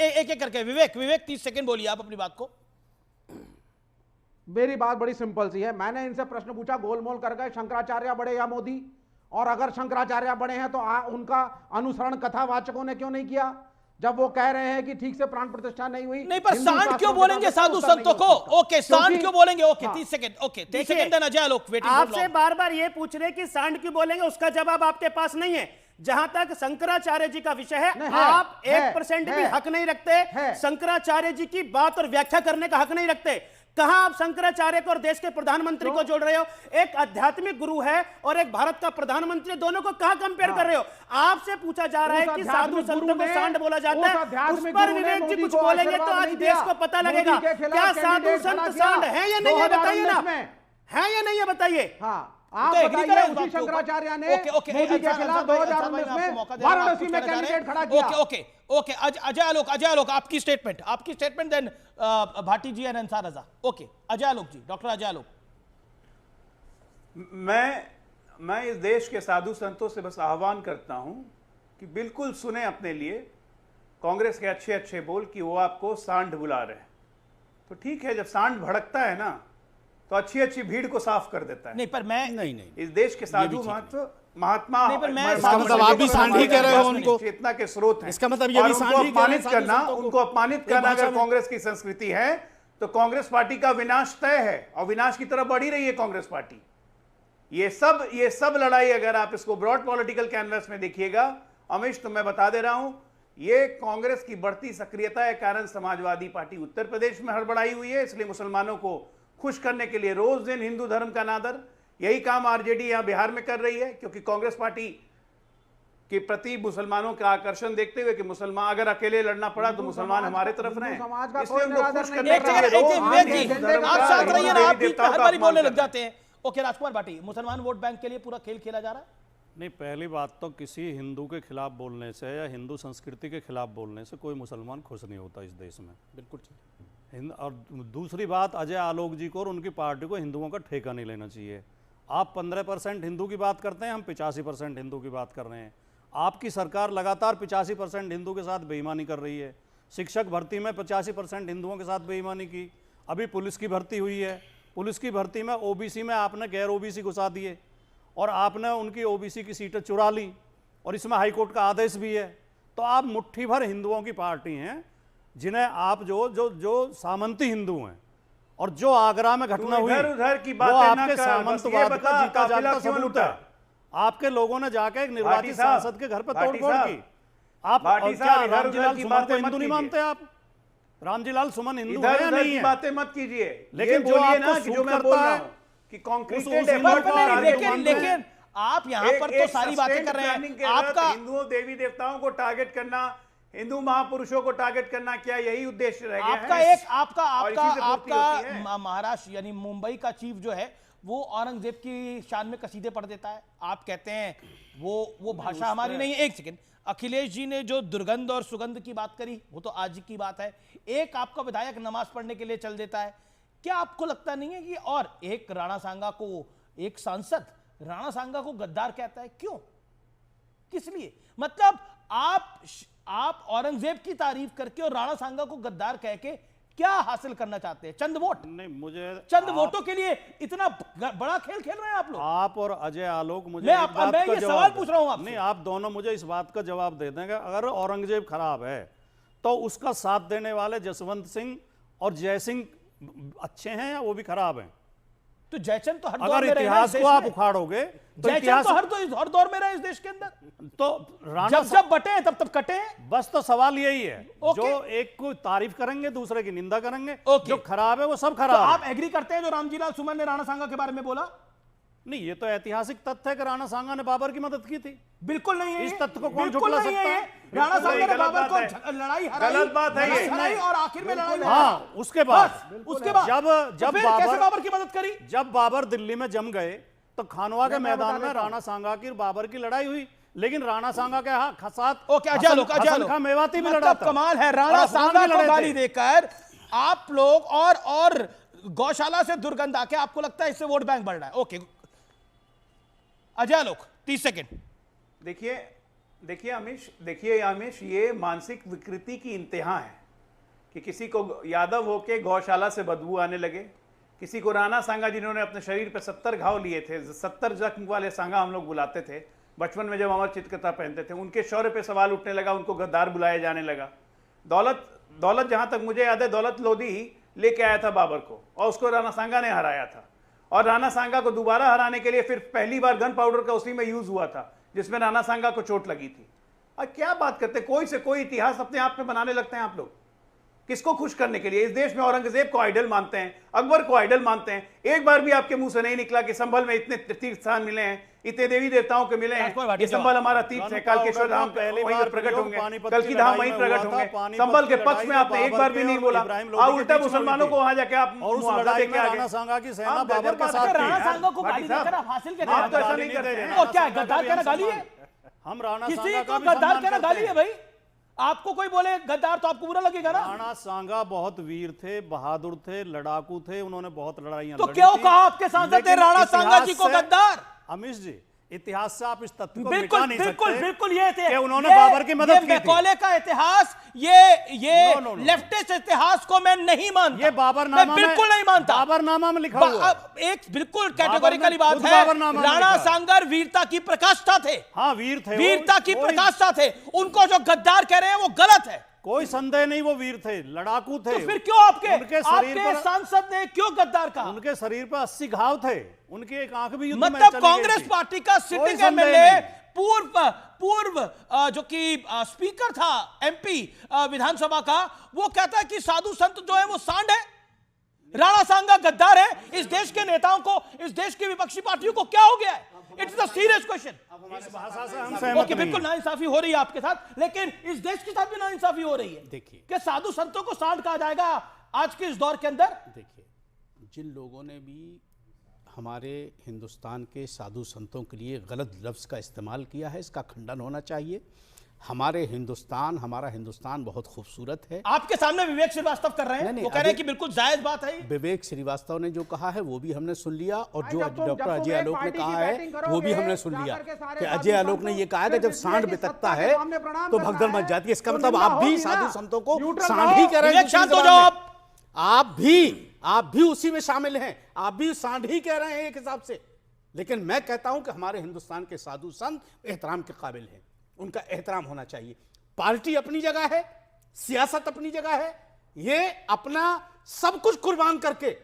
एक करके विवेक 30 सेकंड बोलिए आप अपनी बात को। मेरी बात बड़ी सिंपल सी है। मैंने इनसे प्रश्न पूछा गोलमोल कर गए, शंकराचार्य बड़े या मोदी? और अगर शंकराचार्य बड़े हैं तो उनका अनुसरण कथावाचकों ने क्यों नहीं किया जब वो कह रहे हैं कि ठीक से प्राण प्रतिष्ठा नहीं हुई? नहीं, पर सांड क्यों बोलेंगे साधु संतों को? ओके, सांड क्यों बोलेंगे? ओके 30 सेकंड, ओके 30 सेकंड देना जाए लोग। आपसे बार बार ये पूछ रहे कि सांड क्यों बोलेंगे, उसका जवाब आपके पास नहीं है। जहां तक शंकराचार्य जी का विषय है, आप 1% भी हक नहीं रखते शंकराचार्य जी की बात और व्याख्या करने का हक नहीं रखते। कहां आप शंकराचार्य को और देश के प्रधानमंत्री को जोड़ रहे हो? एक आध्यात्मिक गुरु है और एक भारत का प्रधानमंत्री, दोनों को कहां कंपेयर कर रहे हो? आपसे पूछा जा रहा है कि साधु संतों को सांड बोला जाता है, उस पर विवेक जी कुछ बोलेंगे तो आज देश को पता लगेगा क्या साधु संत सांड है या नहीं है, बताइए ना, है या नहीं है बताइए। आप बताइए, उसी शंकराचार्य ने मोदी के खिलाफ 2019 में वाराणसी में कैंडिडेट खड़ा किया। ओके अजय आलोक आपकी statement then Bhati ji and Ansar Raza. Okay Ajay Alok ji, doctor Ajay Alok. मैं इस देश के साधु संतों से बस आह्वान करता हूं कि बिल्कुल सुने अपने लिए कांग्रेस के अच्छे अच्छे बोल कि वो आपको सांड बुला रहे हैं। तो ठीक है, जब सांड भड़कता है ना तो अच्छी अच्छी भीड़ को साफ कर देता है। नहीं पर मैं नहीं इस देश के साधु महात्मा, इसका मतलब आप भी सांड ही कह रहे हो उनको, चेतना के स्रोत हैं। इसका मतलब ये भी सांड ही अपमानित करना, उनको अपमानित करना अगर कांग्रेस की संस्कृति है तो कांग्रेस पार्टी का विनाश तय है और विनाश की तरफ बढ़ ही रही है कांग्रेस पार्टी। ये सब लड़ाई अगर आप इसको ब्रॉड पॉलिटिकल कैनवस में देखिएगा अमीश, तो मैं बता दे रहा हूं, ये कांग्रेस की बढ़ती सक्रियता के कारण समाजवादी पार्टी उत्तर प्रदेश में हड़बड़ाई हुई है। इसलिए मुसलमानों को खुश करने के लिए रोज दिन हिंदू धर्म का नादर, यही काम आरजेडी यहां बिहार में कर रही है, क्योंकि कांग्रेस पार्टी के प्रति मुसलमानों का आकर्षण देखते हुए कि मुसलमान अगर अकेले लड़ना पड़ा तो मुसलमान हमारे तरफ रहे, इसलिए उनको खुश करने के लिए आप साथ रहिए ना, आप भी हर बारी बोलने लग जाते हैं। ओके राजकुमार भाटी, मुसलमान वोट बैंक के लिए पूरा खेल खेला जा रहा है? नहीं, पहली बात तो किसी हिंदू के खिलाफ बोलने से या हिंदू संस्कृति के खिलाफ बोलने से कोई मुसलमान खुश नहीं होता इस देश में, बिल्कुल। और दूसरी बात, अजय आलोक जी को और उनकी पार्टी को हिंदुओं का ठेका नहीं लेना चाहिए। आप 15% हिंदू की बात करते हैं, हम 85% हिंदू की बात कर रहे हैं। आपकी सरकार लगातार 85% हिंदू के साथ बेईमानी कर रही है। शिक्षक भर्ती में 85% हिंदुओं के साथ बेईमानी की। अभी पुलिस की भर्ती हुई है, पुलिस की भर्ती में ओबीसी में आपने गैर ओबीसी घुसा दिए और आपने उनकी ओबीसी की सीटें चुरा ली, और इसमें हाईकोर्ट का आदेश भी है। तो आप मुट्ठी भर हिंदुओं की पार्टी हैं, जिन्हें आप जो सामंती हिंदू हैं और जो आगरा में घटना हुई उधर की वो बातें ना आपके कर, सामंतवाद का जीता जागता सबूत है। आपके लोगों ने जाके एक निर्वाचित सांसद के घर पर तोड़फोड़ की। आप क्या रामजीलाल सुमन को हिंदू नहीं मानते? आप रामजीलाल सुमन हिंदू है या नहीं है? बातें मत कीजिए, लेकिन जो आपको सूट करता है कि कॉन्क्रीट लेकिन आप यहाँ पर तो सारी बातें कर रहे हैं। आपका हिंदुओं देवी देवताओं को टारगेट करना, हिंदू महापुरुषों को टारगेट करना, क्या यही उद्देश्य रह गया है? आपका महाराष्ट्र यानी मुंबई का चीफ जो है वो औरंगजेब की शान में कसीदे पढ़ देता है। आप कहते हैं वो भाषा हमारी नहीं है। एक सेकंड, अखिलेश जी ने जो दुर्गंध और सुगंध की बात करी वो तो आज की बात है। एक आपका विधायक नमाज पढ़ने के लिए चल देता है। क्या आपको लगता नहीं है कि और एक राणा सांगा को, एक सांसद राणा सांगा को गद्दार कहता है? क्यों, किस लिए? मतलब आप औरंगजेब की तारीफ करके और राणा सांगा को गद्दार कह के क्या हासिल करना चाहते हैं? चंद वोट? नहीं, मुझे चंद वोटों के लिए इतना बड़ा खेल खेल रहे हैं आप लोग। आप और अजय आलोक मुझे मैं ये सवाल पूछ रहा हूं आपसे। नहीं, आप दोनों मुझे इस बात का जवाब दे देंगे। अगर औरंगजेब खराब है तो उसका साथ देने वाले जसवंत सिंह और जयसिंह अच्छे हैं या वो भी खराब हैं? तो जयचंद तो हर दौर अगर में रहे इतिहास को आप उखाड़ोगे तो जयचंद तो हर दौर में रहे इस देश के अंदर। तो राणा जब बटे हैं तब कटे हैं। बस तो सवाल यही है, जो एक को तारीफ करेंगे दूसरे की निंदा करेंगे। जो खराब है वो सब खराब तो है। आप एग्री करते हैं जो रामजीलाल सुमन ने राणा सांगा के बारे में बोला? नहीं, ये तो ऐतिहासिक तथ्य है कि राणा सांगा ने बाबर की मदद की थी। बिल्कुल नहीं है। इस तथ्य को कौन झुठला सकता है? राणा सांगा ने बाबर को लड़ाई हराई, गलत बात है हराई और आखिर में लड़ाई। हाँ, उसके बाद जब बाबर की मदद करी, जब बाबर दिल्ली में जम गए तो खानवा के मैदान में राणा सांगा की बाबर की लड़ाई हुई, लेकिन राणा सांगा के साथ हसन खां मेवाती भी लड़ा था। कमाल है, राणा सांगा को गाली देकर आप लोग और गौशाला से दुर्गंध आके आपको लगता है इससे वोट बैंक बढ़ रहा है। ओके, अजय आलोक 30 सेकंड। देखिए आमिश, ये मानसिक विकृति की इंतहा है कि किसी को यादव होके गौशाला से बदबू आने लगे, किसी को राणा सांगा जिन्होंने अपने शरीर पे 70 घाव लिए थे, 70 जख्म वाले सांगा हम लोग बुलाते थे बचपन में जब अमर चित्रकथा पहनते थे, उनके शौर्य पे सवाल उठने लगा, उनको गद्दार बुलाया जाने लगा। दौलत जहां तक मुझे याद है, दौलत लोधी ही लेके आया था बाबर को और उसको राणा सांगा ने हराया था। और राणा सांगा को दोबारा हराने के लिए फिर पहली बार गन पाउडर का उसी में यूज हुआ था जिसमें राणा सांगा को चोट लगी थी। और क्या बात करते, कोई से कोई इतिहास अपने आप में बनाने लगते हैं आप लोग। किसको खुश करने के लिए? इस देश में औरंगजेब को आइडल मानते हैं, अकबर को आइडल मानते हैं। एक बार भी आपके मुंह से नहीं निकला कि संभल में इतने तीर्थ स्थान मिले हैं, इतने देवी देवताओं के मिले हैं, ये संभल हमारा तीर्थ है, कालकेश्वर धाम वहीं पर प्रकट होंगे, कल की धाम वहीं प्रकट होंगे। संभल के पक्ष में आपने एक बार भी नहीं बोला। उल्टा मुसलमानों को वहां जाके आप राणा सांगा की सेना बाबर के साथ राणा सांगा को गाली देकर आप हासिल क्या आप तो ऐसा नहीं करते हैं। और क्या गद्दार कहना गाली है? हम राणा किसी को गद्दार कहना गाली है? भाई आपको कोई बोले गद्दार तो आपको बुरा लगेगा ना। राणा सांगा बहुत वीर थे, बहादुर थे, लड़ाकू थे, उन्होंने बहुत लड़ाइयां तो क्यों कहा आपके सांसद थे राणा सांगा जी को गद्दार? अमिश जी, इतिहास से आप इस तथ्य को बिल्कुल मिटा नहीं सकते। बिल्कुल ये थे कि उन्होंने बाबर की मदद की थी। मैकॉले का इतिहास, ये लेफ्टिस्ट इतिहास को मैं नहीं मानता। ये बाबरनामा में बिल्कुल नहीं मानता। बाबरनामा में लिखा हुआ है। एक बिल्कुल कैटेगोरिकली बात है, राणा सांगा वीरता की प्रकाष्ठा थे। हाँ, वीर थे, वीरता की प्रकाष्ठा थे। उनको जो गद्दार कह रहे हैं वो गलत है। कोई संदेह नहीं, वो वीर थे, लड़ाकू थे। तो फिर क्यों आपके सांसद ने क्यों गद्दार कहा? उनके शरीर पर 80 घाव थे, उनकी एक आंख भी युद्ध में मतलब कांग्रेस पार्टी का सिटिंग एमएलए पूर्व जो कि स्पीकर था एमपी विधानसभा का, वो कहता है कि साधु संत जो है वो सांड है, राणा सांगा गद्दार है। इस देश के नेताओं को, इस देश की विपक्षी पार्टियों को क्या हो गया है? It's a serious question. इस भाषा से हम सहमत नहीं। बिल्कुल नाइंसाफी हो रही है आपके साथ, लेकिन इस देश के साथ भी नाइंसाफी हो रही है। देखिए, क्या साधु संतों को सांड कहा जाएगा आज के इस दौर के अंदर? देखिए, जिन लोगों ने भी हमारे हिंदुस्तान के साधु संतों के लिए गलत लफ्ज़ का इस्तेमाल किया है, इसका खंडन होना चाहिए। हमारा हिंदुस्तान बहुत खूबसूरत है। आपके सामने विवेक श्रीवास्तव कर रहे हैं, वो कह रहे हैं कि बिल्कुल जायज बात है। विवेक श्रीवास्तव ने जो कहा है वो भी हमने सुन लिया, और जो डॉक्टर अजय आलोक ने कहा है वो भी हमने सुन लिया कि अजय आलोक ने ये कहा कि जब सांड बितकता है तो भगदड़ मच जाती है। इसका मतलब आप भी साधु संतों को सांड ही कह रहे हैं। आप भी उसी में शामिल हैं, आप भी सांड ही कह रहे हैं एक हिसाब से। लेकिन मैं कहता हूं कि हमारे हिंदुस्तान के साधु संत एहतराम के काबिल हैं, उनका एहतराम होना चाहिए। पार्टी अपनी जगह है, सियासत अपनी जगह है, ये अपना सब कुछ कुर्बान करके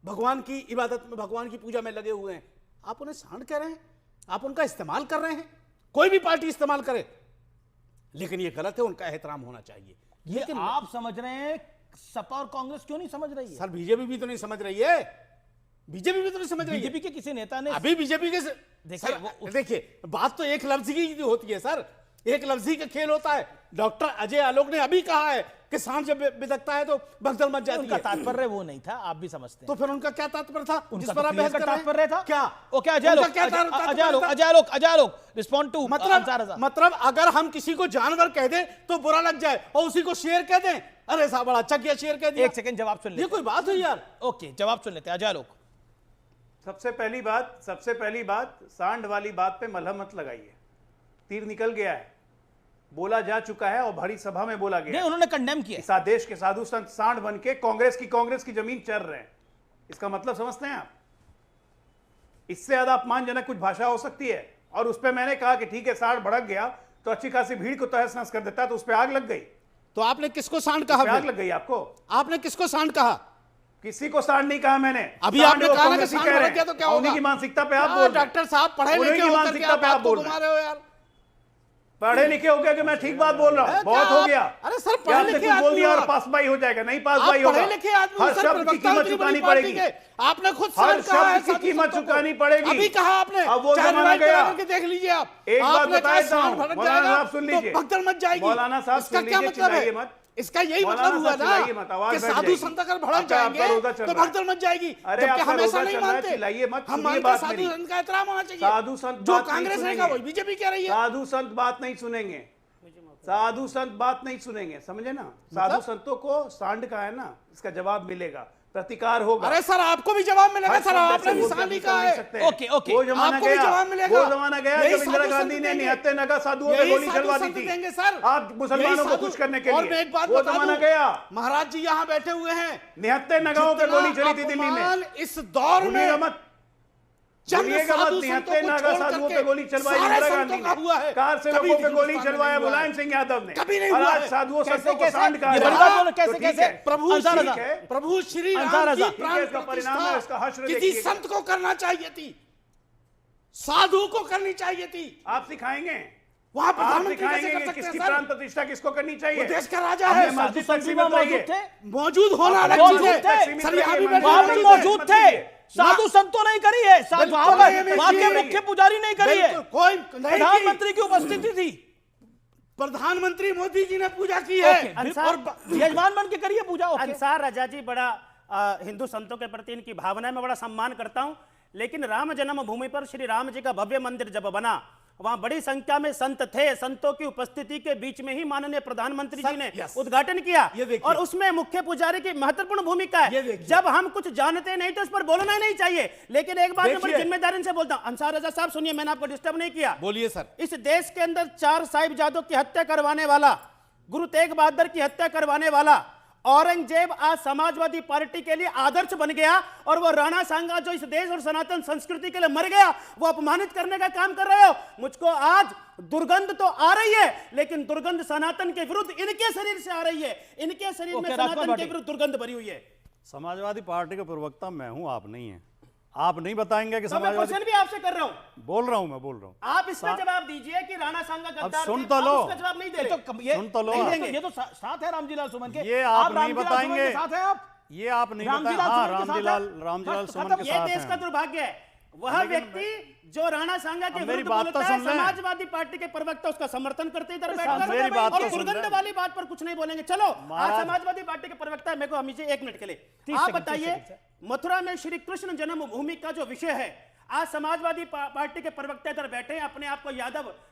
भगवान की इबादत में, भगवान की पूजा में लगे हुए हैं। आप उन्हें सांड कह रहे हैं, आप उनका इस्तेमाल कर रहे हैं। कोई भी पार्टी इस्तेमाल करे, लेकिन ये गलत है, उनका एहतराम होना चाहिए। ये आप समझ रहे हैं, सपा और कांग्रेस क्यों नहीं समझ रही है? सर बीजेपी भी तो नहीं समझ रही है, बीजेपी भी तो नहीं समझ रही है। बीजेपी के किसी नेता ने अभी बीजेपी के देखिए बात तो एक लफ्ज की होती है सर, एक लफ्जी का खेल होता है। डॉक्टर अजय आलोक ने अभी कहा है कि सांड जब बिदकता है तो भगदड़ मच जाती है। उनका तात्पर्य वो नहीं था, आप भी समझते हैं। तो फिर उनका क्या तात्पर्य था? जिस पर आप बहस कर रहे था क्या? ओ क्या अजय आलोक रिस्पॉन्ड टू मतलब अगर हम किसी को जानवर कह दें तो बुरा लग जाए और उसी को शेर कह दें, अरे साहब बड़ा अच्छा किया, शेर कह दिया। एक सेकंड जवाब सुन लेते, ये कोई बात है यार? ओके जवाब सुन लेते हैं। अजय आलोक, सबसे पहली बात सांड वाली बात पे मलहम मत लगाइए। तीर निकल गया है, बोला जा चुका है और भरी सभा में बोला गया। नहीं, उन्होंने कंडेम किया। इस देश के साधु संत सांड बन के कांग्रेस की जमीन चर रहे हैं। इसका मतलब समझते हैं आप? इससे ज्यादा अपमानजनक कुछ भाषा हो सकती है? और उस पर मैंने कहा कि ठीक है, सांड भड़क गया तो अच्छी खासी भीड़ को तहस नहस कर देता है, तो उस पर आग लग गई। तो आपने किसको सांड कहा? आग लग गई आपको? आपने किसको सांड कहा? किसी को सांड नहीं कहा मैंने। अभी आपने कहा कि सांड भड़क गया तो क्या होगा? उन्हीं की मानसिकता पे आप बोल रहे हैं। डॉक्टर साहब पढ़े लिखे होकर के आप बात को घुमा रहे हो यार। पढ़े लिखे हो गया कि मैं ठीक बात बोल रहा हूँ? बहुत हो गया। अरे सर पढ़े लिखे बोल दिया और पास बाई हो जाएगा? नहीं पास बाई होगा। पढ़े लिखे आदमी हर शब्द की कीमत चुकानी पड़ेगी। आपने खुद हर शब्द की कीमत चुकानी पड़ेगी। अभी कहा आपने, अब वो जमाना गया। देख लीजिए आप। एक बात बता देता हूं, मौलाना साहब सुन लीजिए, भगदड़ मच जाएगी। मौलाना साहब सुन लीजिए, चिल्लाइए मत। इसका यही मतलब हुआ ना कि साधु संत अगर भड़क जाएंगे तो भगदड़ मच जाएगी। जबकि हम ऐसा नहीं मानते, हम मानते साधु संत का एहतराम होना चाहिए। साधु संत जो कांग्रेस रहेगा वही बीजेपी कह रही है। साधु संत बात नहीं सुनेंगे, साधु संत बात नहीं सुनेंगे, समझे ना? साधु संतों को सांड का है ना, इसका जवाब मिलेगा, प्रतिकार होगा। अरे सर आपको भी जवाब मिलेगा सर, आपने भी सांड ही कहा है। ओके ओके, वो जमाना गया, वो जमाना गया जब इंदिरा गांधी ने निहत्थे नगा साधुओं पे गोली चलवा दी थी आप मुसलमानों को खुश करने के लिए। वो जमाना गया। महाराज जी यहाँ बैठे हुए हैं, निहत्थे नगाओं पे गोली चली थी दिल्ली में। इस दौर में मत निहत्थे नागा साधुओं पे गोली चलवाई इंदिरा गांधी ने, कार से लोगों पे गोली चलवाया मुलायम सिंह यादव ने, और आज साधुओं संतों को सांड कहा जा रहा है। कैसे प्रभु श्री राम की प्राण परिणाम है, इसका हश्र किसी देखिएगा। संत को करना चाहिए थी, साधु को करनी चाहिए थी। आप सिखाएंगे, वहां आप सिखाएंगे कि किसकी प्राण प्रतिष्ठा किसको करनी चाहिए। देश का राजा है, मस्जिद तकसीम मौजूद थे, मौजूद होना अलग चीज है। सर यहाँ भी मौजूद थे, साधु संतों नहीं करी है, वहां के मुख्य पुजारी नहीं करी है, कोई प्रधानमंत्री की उपस्थिति थी, प्रधानमंत्री मोदी जी ने पूजा की है और यजमान बन के करिए पूजा। अंसार रजा जी, बड़ा हिंदू संतों के प्रति इनकी भावना में बड़ा सम्मान करता हूं, लेकिन राम जन्मभूमि पर श्री राम जी का भव्य मंदिर जब बना, वहां बड़ी संख्या में संत थे, संतों की उपस्थिति के बीच में ही माननीय प्रधानमंत्री जी ने उद्घाटन किया, और उसमें मुख्य पुजारी की महत्वपूर्ण भूमिका है। जब हम कुछ जानते नहीं तो उस पर बोलना ही नहीं चाहिए। लेकिन एक बात मैं बड़ी जिम्मेदारी से बोलता हूं, अंसार रजा साहब सुनिए, मैंने आपको डिस्टर्ब नहीं किया। बोलिए सर। इस देश के अंदर 4 साहिबजादों की हत्या करवाने वाला, गुरु तेग बहादुर की हत्या करवाने वाला औरंगजेब आज समाजवादी पार्टी के लिए आदर्श बन गया, और वो राणा सांगा जो इस देश और सनातन संस्कृति के लिए मर गया, वो अपमानित करने का काम कर रहे हो। मुझको आज दुर्गंध तो आ रही है, लेकिन दुर्गंध सनातन के विरुद्ध इनके शरीर से आ रही है, इनके शरीर में सनातन के विरुद्ध दुर्गंध भरी हुई है। समाजवादी पार्टी का प्रवक्ता मैं हूं, आप नहीं है। आप नहीं बताएंगे कि समाजवादी, मैं क्वेश्चन भी आपसे कर रहा हूं, बोल रहा हूं। आप इसका जवाब दीजिए कि राणा सांगा गद्दार, सुन तो लो, उसका जवाब नहीं दे रहे। सुन तो लो, ये तो साथ है रामजीलाल सुमन के, ये आप नहीं बताएंगे, साथ है आप, ये आप नहीं बताएंगे। हाँ, रामजीलाल सुमन के साथ ये देश का दुर्भाग्य है। वह व्यक्ति जो राणा सांगा के विरुद्ध बोलता है, समाजवादी पार्टी के प्रवक्ता उसका समर्थन करते इधर बैठकर, और दुर्गंध वाली बात पर कुछ नहीं बोलेंगे। चलो, आज समाजवादी पार्टी के प्रवक्ता है, मेरे को हमेशा 1 मिनट के लिए आप बताइए, मथुरा में श्री कृष्ण जन्मभूमि का जो विषय है, आज समाजवादी पार्टी के प्रवक्ता इधर बैठे हैं, अपने आप को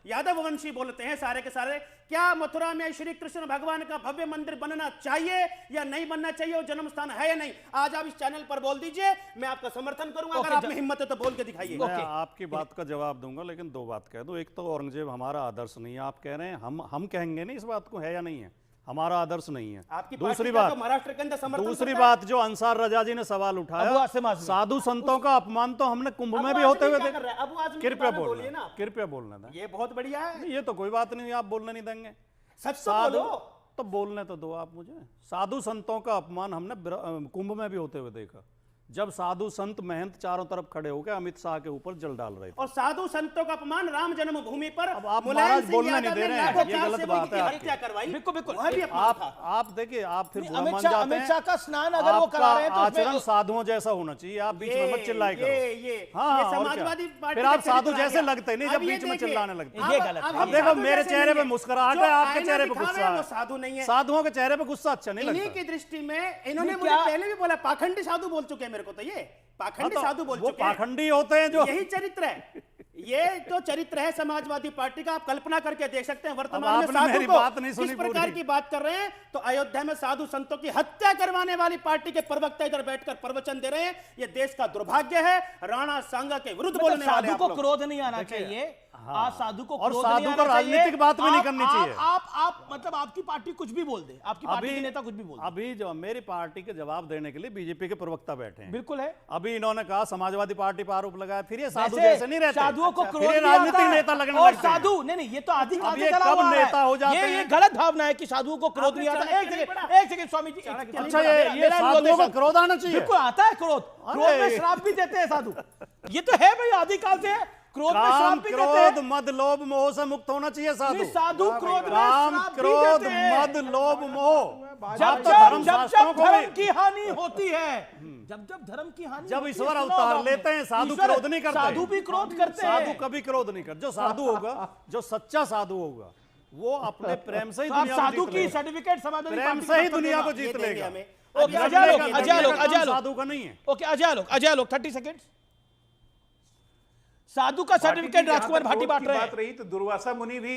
यादव वंशी बोलते हैं सारे के सारे। क्या मथुरा में श्री कृष्ण भगवान का भव्य मंदिर बनना चाहिए या नहीं बनना चाहिए, वो जन्म स्थान है या नहीं? आज आप इस चैनल पर बोल दीजिए, मैं आपका समर्थन करूंगा। अगर आप में हिम्मत है तो बोल के दिखाइए। मैं आपकी बात का जवाब दूंगा, लेकिन 2 बात कह दो। एक तो औरंगजेब हमारा आदर्श नहीं है, आप कह रहे हैं, हम कहेंगे नहीं इस बात को है या नहीं है, हमारा आदर्श नहीं है। दूसरी बात जो अंसार रजा जी ने सवाल उठाया, साधु संतों का अपमान तो हमने कुंभ में भी होते हुए देखा। कृपया बोलना था, ये बहुत बढ़िया है। ये तो कोई बात नहीं, आप बोलने नहीं देंगे। सच तो बोलो, तो बोलने तो दो आप मुझे। साधु संतों का अपमान हमने कुंभ में भी होते हुए देखा, जब साधु संत महंत चारों तरफ खड़े होकर अमित शाह के ऊपर जल डाल रहे थे। और साधु संतों का अपमान राम जन्मभूमि पर अब आप महाराज बोलने नहीं दे रहे हैं, ये गलत बात है आपकी। क्या करवाई? बिल्कुल बिल्कुल। आप देखिए, आप फिर बुरा मान जाते हैं। अमित शाह का स्नान अगर वो करा रहे हैं तो आचरण साधुओं जैसा होना चाहिए, आप बीच में मत चिल्लाए करो। हाँ, समाजवादी पार्टी फिर आप साधु जैसे लगते नहीं जब बीच में चिल्लाने लगते हैं। ये गलत है। अब देखो मेरे चेहरे पे मुस्कुराहट है, आपके चेहरे पे गुस्सा है। साधु नहीं है, साधुओं के चेहरे पे गुस्सा अच्छा नहीं लगता। इन्हीं की दृष्टि में इन्होंने मुझे पहले भी बोला पाखंडी साधु बोल चुके हैं मेरे को, तो ये पाखंडी साधु बोल चुके हैं। पाखंडी होते हैं जो, यही चरित्र है, ये तो चरित्र है समाजवादी पार्टी का। आप कल्पना करके देख सकते हैं वर्तमान में साधु को किस प्रकार की बात कर रहे हैं। तो अयोध्या में साधु संतों की हत्या करवाने वाली पार्टी के प्रवक्ता इधर बैठकर प्रवचन दे रहे हैं। ये देश का दुर्भाग्य है। राणा सांगा के विरुद्ध बोलने वाले साधु को क्रोध नहीं आना चाहिए। आज साधु को और साधु को राजनीतिक बात भी नहीं करनी चाहिए। आप मतलब आपकी पार्टी कुछ भी बोल दे, आपकी पार्टी के नेता कुछ भी बोल दे। अभी जो मेरी पार्टी के जवाब देने के लिए बीजेपी के प्रवक्ता बैठे हैं। बिल्कुल है। अभी इन्होंने कहा समाजवादी पार्टी पर आरोप लगाया, फिर ये साधु जैसे नहीं रहते, साधुओं को क्रोध राजनीतिक नेता लगने और लगते हैं। साधु नहीं, ये तो आदिकाल से ये चला कब हुआ है। नेता हो जाते हैं? ये गलत भावना है कि साधुओं को क्रोध नहीं आता। एक सेकंड स्वामी जी। अच्छा, ये साधुओं को क्रोध आना चाहिए? बिल्कुल आता है क्रोध। क्रोध में श्राप भी देते हैं साधु। ये तो है भाई, आदिकाल से क्रोध में श्राप भी देते हैं। क्रोध मद लोभ मोह से मुक्त होना चाहिए साधु। साधु क्रोध में काम श्राप भी क्रोध देते हैं। मद लोभ मोह। जब धर्म की हानि होती है, जब धर्म की हानि, जब ईश्वर अवतार लेते हैं, साधु क्रोध नहीं करते। साधु भी क्रोध करते हैं। साधु कभी क्रोध नहीं करते। जो साधु होगा, जो सच्चा साधु होगा, वो अपने प्रेम से ही दुनिया को साधु की सर्टिफिकेट समाजवादी प्रेम से ही दुनिया को जीत लेगा। साधु का नहीं है। ओके, अजय लोग 30 सेकेंड। साधु का सर्टिफिकेट राजकुमार भाटी बांट रहे हैं। बात रही तो दुर्वासा मुनि भी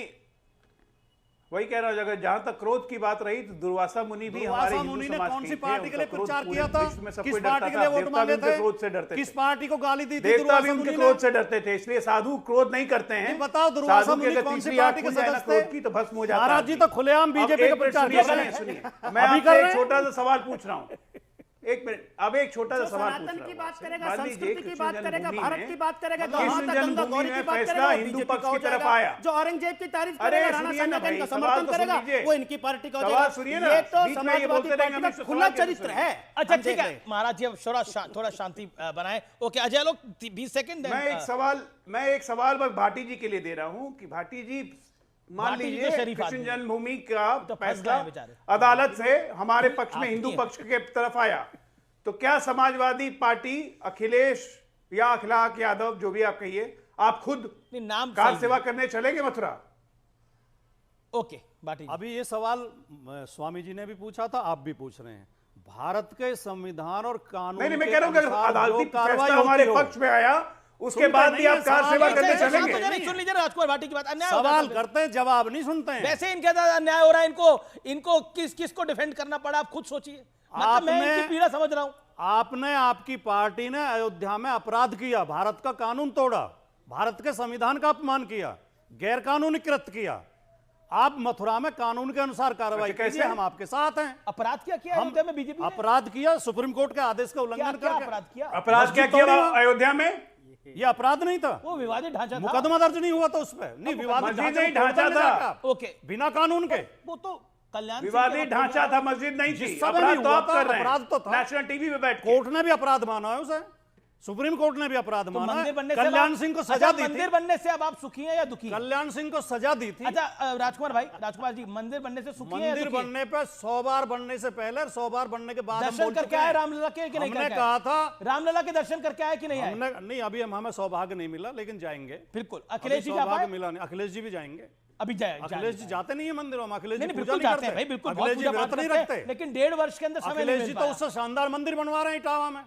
वही कह रहा हूं, अगर जहां तक क्रोध की बात रही तो दुर्वासा मुनि भी हमारे हिंदू मुनि ने समाज कौन सी के पार्टी के लिए प्रचार किया था? किस पार्टी के लिए वोट मांगे थे? क्रोध से डरते, किस पार्टी को गाली दी थी? देवता भी उनके क्रोध से डरते थे, इसलिए साधु क्रोध नहीं करते हैं। बताओ दुर्वासा मुनि कौन सी पार्टी के सदस्य थे? क्रोध की तो भस्म हो जाता है। महाराज जी तो खुलेआम बीजेपी का प्रचार कर रहे हैं। सुनिए, मैं आपसे एक छोटा सा सवाल पूछ रहा हूं, एक मिनट। अब एक छोटा सा सवाल पूछ रहा हूं। की बात करेगा, संस्कृति की बात करेगा, भारत की बात करेगा, फैसला हिंदू पक्ष की तरफ आया, जो औरंगजेब की तारीफ करेगा, राणा सांगा का समर्थन करेगा, वो इनकी पार्टी का हो जाएगा। ये तो समाजवादी पार्टी का खुला चरित्र है। अच्छा ठीक है महाराज जी, अब थोड़ा शांति बनाए। ओके अजय लोग 20 सेकंड। मैं एक सवाल बस भाटी जी के लिए दे रहा हूं कि भाटी जी, मान लीजिए कृष्ण जन्मभूमि का फैसला अदालत से हमारे पक्ष में, हिंदू पक्ष के तरफ आया, तो क्या समाजवादी पार्टी, अखिलेश या अखिलाक यादव, जो भी आप कहिए, आप खुद नाम कार सेवा करने चलेंगे मथुरा? ओके बाटी, अभी ये सवाल स्वामी जी ने भी पूछा था, आप भी पूछ रहे हैं। भारत के संविधान और कानून, नहीं, मैं कह रहा हूं कि अदालती फैसला हमारे पक्ष में आया, उसके बाद भी आप कार सेवा करने चलेंगे? सुन लीजिए राजकुमार भाटी की बात। अन्याय सवाल करते हैं, जवाब नहीं सुनते हैं। वैसे इनके साथ अन्याय हो रहा है, इनको किसको डिफेंड करना पड़ा, आप खुद सोचिए। मतलब मैं इनकी पीड़ा समझ रहा हूं। आपने, आपकी पार्टी ने अयोध्या में अपराध किया, भारत का कानून तोड़ा, भारत के संविधान का अपमान किया, गैर कानूनी कृत्य किया। आप मथुरा में कानून के अनुसार कार्रवाई कीजिए, हम आपके साथ हैं। अपराध क्या किया अयोध्या में बीजेपी ने? अपराध किया, सुप्रीम कोर्ट के आदेश का उल्लंघन करके। अपराध क्या किया अयोध्या में? ये अपराध नहीं था, वो विवादित ढांचा था। मुकदमा दर्ज नहीं हुआ था उस पर। नहीं, विवादित ढांचा था। ओके, बिना कानून के। वो तो कल्याण विवादित ढांचा था, मस्जिद नहीं थी। अपराध तो आप कर रहे हैं, अपराध तो था। नेशनल टीवी पे बैठ कोर्ट ने भी अपराध माना है उसे, सुप्रीम कोर्ट ने भी अपराध माना है। कल्याण सिंह को सजा दी थी। मंदिर बनने से अब आप सुखी हैं या दुखी? कल्याण सिंह को सजा दी थी। अच्छा राजकुमार जी, मंदिर बनने से सुखी हैं? मंदिर बनने पे 100 बार बनने से पहले, 100 बार बनने के बाद दर्शन करके आए रामलला के कि नहीं? हमने कहा था रामलला के दर्शन करके आए कि नहीं आए? नहीं, अभी हमें सौभाग्य नहीं मिला, लेकिन जाएंगे बिल्कुल। अखिलेश जी सौभाग्य मिला नहीं, अखिलेश जी भी जाएंगे। अभी जाए अखिलेश जी जाते नहीं है मंदिरों में, अखिलेश जी बिल्कुल जाते हैं भाई, बिल्कुल अखिलेश जी व्रत नहीं रखते, लेकिन 1.5 वर्ष के अंदर समय अखिलेश जी तो उससे शानदार मंदिर बनवा रहे हैं इटावा में,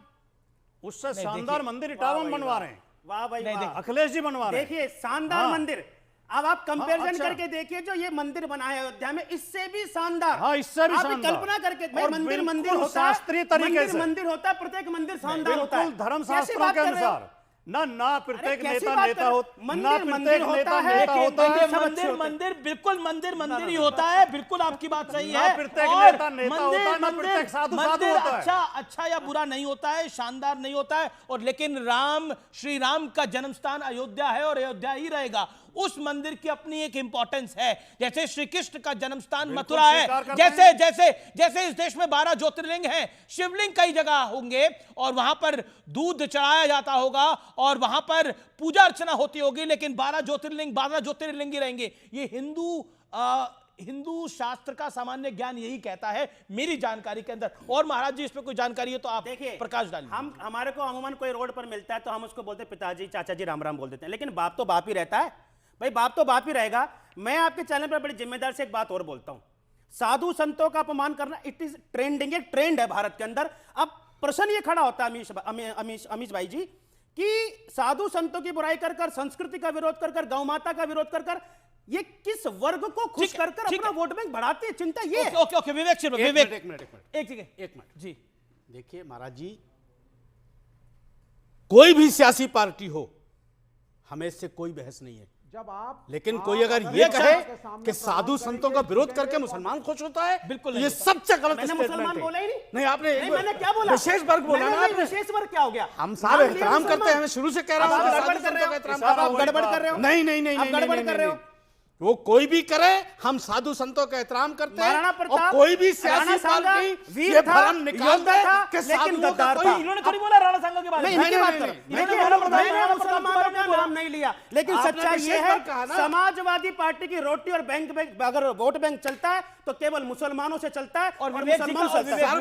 उससे शानदार मंदिर इटावा में बनवा रहे हैं। वाह भाई वाह, अखिलेश जी बनवा रहे हैं। देखिए शानदार मंदिर, अब आप कंपैरिजन करके देखिए, जो ये मंदिर बना है अयोध्या में, इससे भी शानदार। हाँ, इससे भी शानदार। कल्पना करके, मंदिर होता है, शास्त्रीय तरीके से मंदिर होता है, प्रत्येक मंदिर शानदार होता है, धर्म शास्त्रों के अनुसार। ना प्रत्येक नेता होता, ना प्रत्येक नेता होता है। मंदिर बिल्कुल मंदिर ही होता है, बिल्कुल आपकी बात सही है। प्रत्येक नेता होता है, ना प्रत्येक साधु होता है। अच्छा या बुरा नहीं होता है, शानदार नहीं होता है। और लेकिन श्री राम का जन्म स्थान अयोध्या है और अयोध्या ही रहेगा। उस मंदिर की अपनी एक इंपॉर्टेंस है। जैसे श्री कृष्ण का जन्म स्थान मथुरा स्वीकार है, करते जैसे जैसे जैसे इस देश में 12 ज्योतिर्लिंग हैं, शिवलिंग कई जगह होंगे और वहां पर दूध चढ़ाया जाता होगा और वहां पर पूजा अर्चना होती होगी, लेकिन 12 ज्योतिर्लिंग ही रहेंगे। ये हिंदू शास्त्र का सामान्य ज्ञान यही कहता है, मेरी जानकारी के अंदर। और महाराज जी, इस पे कोई जानकारी है तो आप देखिए, प्रकाश डालिए। हमारे को अमूमन कोई रोड पर मिलता है तो हम उसको बोलते हैं पिताजी, चाचा जी, राम राम बोल देते हैं, लेकिन बाप तो बाप ही रहता है भाई, बाप तो बाप ही रहेगा। मैं आपके चैनल पर बड़ी जिम्मेदार से एक बात और बोलता हूं, साधु संतों का अपमान करना इट इज ट्रेंडिंग, एक ट्रेंड है भारत के अंदर। अब प्रश्न ये खड़ा होता है अमीश भाई जी कि साधु संतों की बुराई कर कर, संस्कृति का विरोध कर कर, गौ माता का विरोध कर कर, ये किस वर्ग को खुश कर कर अपना वोट बैंक बढ़ाती है? चिंता ये है। ओके विवेक, एक मिनट जी देखिए महाराज जी, कोई भी सियासी पार्टी हो, हमें इससे कोई बहस नहीं है। जब आप लेकिन कोई अगर ये कहे कि साधु संतों का विरोध करके मुसलमान खुश होता है, बिल्कुल ये सबसे गलत मैंने मुसलमान बोला ही नहीं। आपने मैंने क्या बोला? विशेष वर्ग बोला ना आपने। विशेष वर्ग क्या हो गया? हम साहब एहतराम करते हैं, मैं शुरू से कह रहा हूं आप गड़बड़ कर रहे हो। नहीं नहीं नहीं, आप गड़बड़ कर रहे हो। वो कोई भी करे, हम साधु संतों का एहतराम करते हैं। महाराणा और प्रताप, कोई भी सियासी पार्टी ये भ्रम निकाल दे कि साधुओं का कोई, इन्होंने थोड़ी बोला राणा सांगा के बारे में। मैंने मुसलमानों का नाम नहीं लिया, लेकिन सच्चाई ये है समाजवादी पार्टी की रोटी और बैंक अगर वोट बैंक चलता है तो केवल मुसलमानों से चलता है और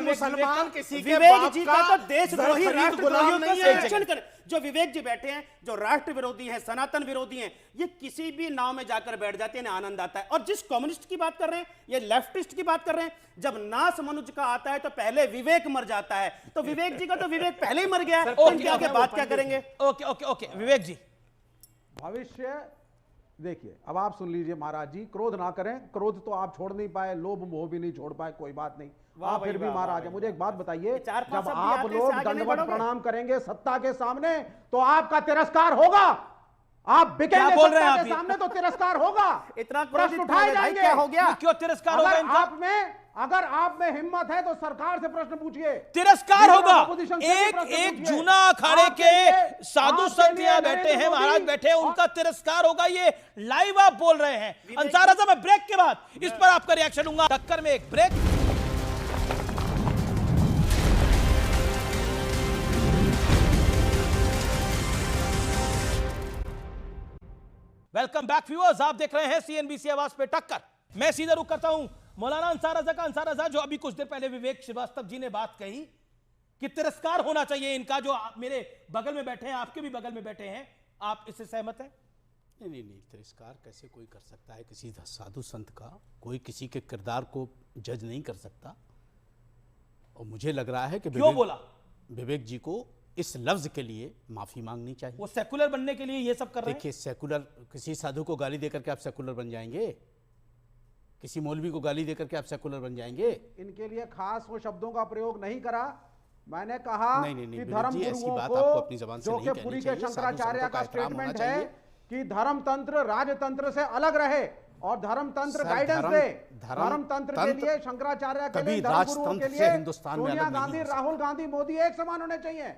मुसलमान किसी के विवेक बाप जी का का तो देशद्रोही राष्ट्रद्रोहियों का संरक्षण करे। जो विवेक जी बैठे हैं, जो राष्ट्र विरोधी हैं, सनातन विरोधी हैं, ये किसी भी नाव में जाकर बैठ जाते हैं, आनंद आता है। और जिस कम्युनिस्ट की बात कर रहे हैं, ये लेफ्टिस्ट की बात कर रहे हैं, जब नाश मनुष्य का आता है तो पहले विवेक मर जाता है। तो विवेक जी का तो विवेक पहले ही मर गया है, तो इनके आगे बात क्या करेंगे? ओके विवेक जी, भविष्य देखिए, अब आप सुन लीजिए महाराज जी, क्रोध ना करें। क्रोध तो आप छोड़ नहीं पाए, लोभ मोह भी नहीं छोड़ पाए, कोई बात नहीं, आप फिर भी महाराज हैं। मुझे एक बात बताइए, जब आप लोग दंडवत प्रणाम करेंगे सत्ता के सामने तो आपका तिरस्कार होगा। आप बिकेंगे सत्ता के सामने तो तिरस्कार होगा। इतना प्रश्न उठाए जाएंगे। क्या हो गया? क्यों तिरस्कार होगा इनका? अगर आप में हिम्मत है तो सरकार से प्रश्न पूछिए। तिरस्कार होगा। एक जूना अखाड़े के साधु संत यहाँ बैठे हैं, महाराज बैठे हैं, उनका तिरस्कार होगा, ये लाइव आप बोल रहे हैं। अंसार आज़म, मैं ब्रेक के बाद इस पर आपका रिएक्शन लूंगा। टक्कर में एक ब्रेक। वेलकम बैक व्यूअर्स, आप देख रहे हैं सीएनबीसी आवाज पे टक्कर। मैं सीधा रुख करता हूं मौलाना अंसार रज़ा का। अंसार रज़ा, जो अभी कुछ देर पहले विवेक श्रीवास्तव जी ने बात कही कि तिरस्कार होना चाहिए इनका, जो मेरे बगल में बैठे हैं, आपके भी बगल में बैठे हैं, आप इससे सहमत हैं? नहीं, तिरस्कार कैसे कोई कर सकता है किसी साधु संत का? कोई किसी के किरदार को जज नहीं कर सकता। और मुझे लग रहा है कि क्यों बोला विवेक जी को इस लफ्ज के लिए माफी मांगनी चाहिए। वो सेकुलर बनने के लिए ये सब कर रहे हैं। देखिए, सेकुलर, किसी साधु को गाली देकर के आप सेकुलर बन जाएंगे? किसी मौलवी को गाली देकर के आप सेकुलर बन जाएंगे? इनके लिए खास वो शब्दों का प्रयोग नहीं करा। मैंने कहा कि धर्म गुरुओं को, जो कि पुरी के शंकराचार्य का स्टेटमेंट है कि धर्म तंत्र राजतंत्र से अलग रहे और धर्म तंत्र गाइडेंस दे। धर्म तंत्र के लिए, शंकराचार्य के लिए, धर्म गुरुओं के लिए सोनिया गांधी, राहुल गांधी, मोदी एक समान होने चाहिए।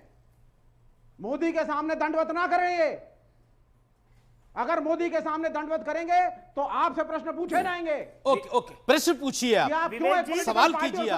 मोदी के सामने दंडवत ना करें। ये अगर मोदी के सामने दंडवत करेंगे तो आपसे प्रश्न पूछे जाएंगे। ओके, प्रश्न पूछिए, आप सवाल कीजिए।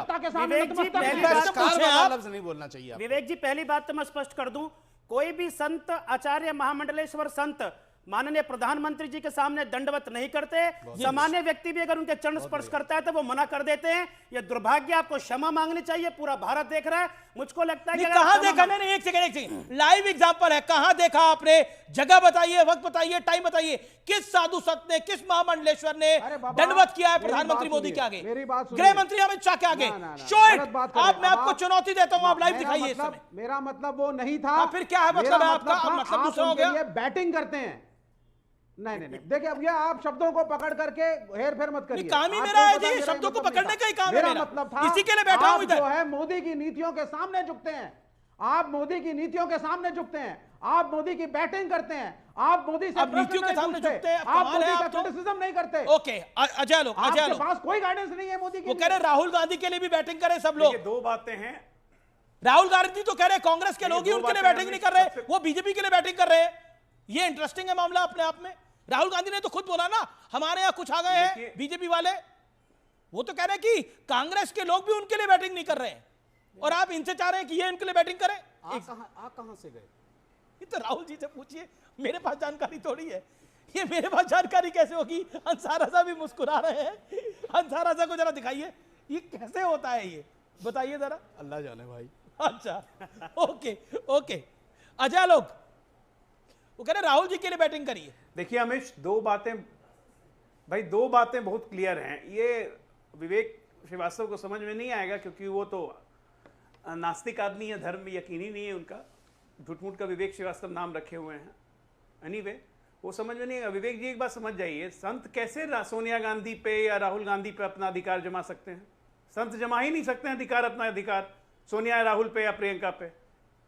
लफ्ज नहीं बोलना चाहिए। विवेक जी, पहली बात तो मैं स्पष्ट कर दूं, कोई भी संत, आचार्य, महामंडलेश्वर संत माननीय प्रधानमंत्री जी के सामने दंडवत नहीं करते। सामान्य व्यक्ति भी अगर उनके चरण स्पर्श करता है तो वो मना कर देते हैं। ये दुर्भाग्य, आपको क्षमा मांगनी चाहिए। पूरा भारत देख रहा है। मुझको लगता है कि कहां देखा मैंने, एक सेकंड, लाइव एग्जांपल है, कहां देखा आपने? जगह बताइए, वक्त बताइए, टाइम बताइए। किस साधु संत ने, किस महामंडलेश्वर ने दंडवत किया है प्रधानमंत्री मोदी के आगे, गृह मंत्री अमित शाह के आगे? Show it. आप, मैं आपको चुनौती देता हूं, आप लाइव दिखाइए। मेरा मतलब वो नहीं था। फिर क्या है मतलब आपका? मतलब दूसरा हो गया। बैटिंग करते हैं। नहीं, देखिए, अब ये आप शब्दों को पकड़ करके हेर फेर मत करिए। काम ही मेरा है जी, शब्दों को पकड़ने का ही काम है मेरा। मतलब था, इसी के लिए बैठा हूं इधर। जो है मोदी की नीतियों के सामने झुकते हैं। आप मोदी की नीतियों के सामने झुकते हैं। आप मोदी की बैटिंग करते हैं। आप मोदी से नीतियों के सामने झुकते हैं। आप मोदी का क्रिटिसिज्म नहीं करते। ओके, अजय लोग, आपके पास कोई गाइडेंस नहीं है मोदी की। वो कह रहे राहुल गांधी के लिए भी बैटिंग करें सब लोग। दो बातें हैं। राहुल गांधी तो कह रहे कांग्रेस के लोग ही उनके लिए बैटिंग नहीं कर रहे, वो बीजेपी के लिए बैटिंग कर रहे हैं। ये इंटरेस्टिंग है मामला अपने आप में। राहुल गांधी ने तो खुद बोला ना, हमारे यहां कुछ आ गए हैं बीजेपी वाले, वो तो कह रहे हैं कि कांग्रेस के लोग भी उनके लिए बैटिंग नहीं कर रहे हैं, और आप इनसे चाह रहे हैं कि ये इनके लिए बैटिंग करें। आप कहां से गए? ये तो राहुल जी से पूछिए, मेरे पास जानकारी थोड़ी है, ये मेरे पास जानकारी कैसे होगी? अंसार रजा भी मुस्कुरा रहे हैं, अंसार रजा को जरा दिखाइए, ये कैसे होता है, ये बताइए जरा। अल्लाह जाने भाई। अच्छा, ओके ओके। अजय लोग वो कह रहे राहुल जी के लिए बैटिंग करिए। देखिए अमिश, दो बातें बहुत क्लियर हैं। ये विवेक श्रीवास्तव को समझ में नहीं आएगा क्योंकि वो तो नास्तिक आदमी है, धर्म में यकीन ही नहीं है उनका, झूठ मूठ का विवेक श्रीवास्तव नाम रखे हुए हैं। एनीवे, वो समझ में नहीं आएगा। विवेक जी एक बात समझ जाइए, संत कैसे सोनिया गांधी पे या राहुल गांधी पे अपना अधिकार जमा सकते हैं? संत जमा ही नहीं सकते हैं अधिकार, अपना अधिकार सोनिया, राहुल पे या प्रियंका पे,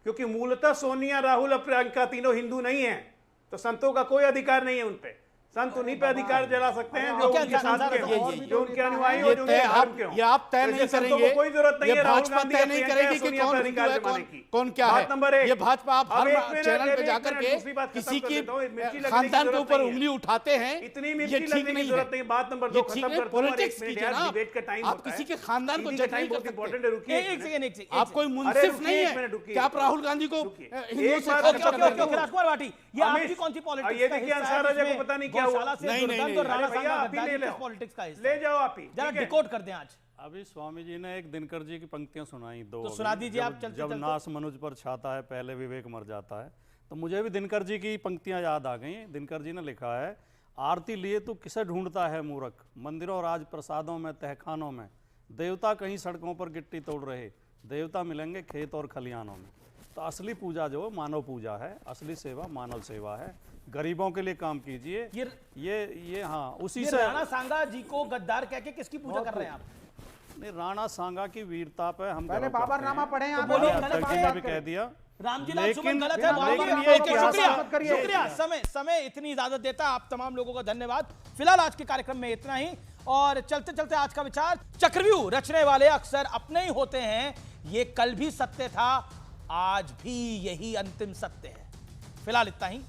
क्योंकि मूलतः सोनिया, राहुल और प्रियंका तीनों हिंदू नहीं हैं, तो संतों का कोई अधिकार नहीं है उन पे। संत उन्हीं पे अधिकार जला सकते हैं जो उनके साथ के हों, जो उनके अनुयायी हो, जो उनके धर्म के हों। ये आप तय नहीं करेंगे, कोई जरूरत नहीं है राहुल गांधी तय नहीं करेगी कि कौन अधिकार जमाने की, कौन क्या है। नंबर एक, ये भाजपा आप हर चैनल पे जाकर के किसी की खानदान के ऊपर उंगली उठाते हैं, इतनी मिर्ची लगने की जरूरत नहीं। बात नंबर 2 खत्म करता हूं, पॉलिटिक्स कीजिए ना, डिबेट का टाइम आप किसी के खानदान को जज नहीं कर सकते। इंपॉर्टेंट है, रुकिए एक सेकंड, आप कोई मुंसिफ नहीं है कि आप राहुल गांधी को हिंदुओं से राजकुमार भाटी, ये आपकी कौन सी पॉलिटिक्स? ये देखिए अंसार राजा को पता नहीं क्या हुआ। पॉलिटिक्स का ले जाओ आप ही, जरा डिकोड कर दें आज। अभी स्वामी जी ने एक दिनकर जी की पंक्तियां सुनाई, दो तो सुना दीजिए आप। चलते जब नास मनुज पर छाता है, पहले विवेक मर जाता है। तो मुझे भी दिनकर जी की पंक्तियां याद आ गई। दिनकर जी ने लिखा है, आरती लिए तू किसे ढूंढता है मूर्ख, मंदिरों राज प्रसादों में, तहखानों में, देवता कहीं सड़कों पर गिट्टी तोड़ रहे, देवता मिलेंगे खेत और खलिहानों में। तो असली पूजा जो मानव पूजा है, असली सेवा मानव सेवा है। गरीबों के लिए काम कीजिए। ये हाँ, उसी से राणा सांगा जी को गद्दार कह के किसकी पूजा कर रहे हैं आप? नहीं, राणा सांगा की वीरता पे हम पहले बाबरनामा पढ़े आप, भी कह दिया। रामजीलाल सुमन गलत है। शुक्रिया, समय इतनी इजाजत देता है। आप तमाम लोगों का धन्यवाद। फिलहाल आज के कार्यक्रम में इतना ही, और चलते चलते आज का विचार, चक्रव्यूह रचने वाले अक्सर अपने ही होते हैं। ये कल भी सत्य था, आज भी यही अंतिम सत्य है। फिलहाल इतना ही।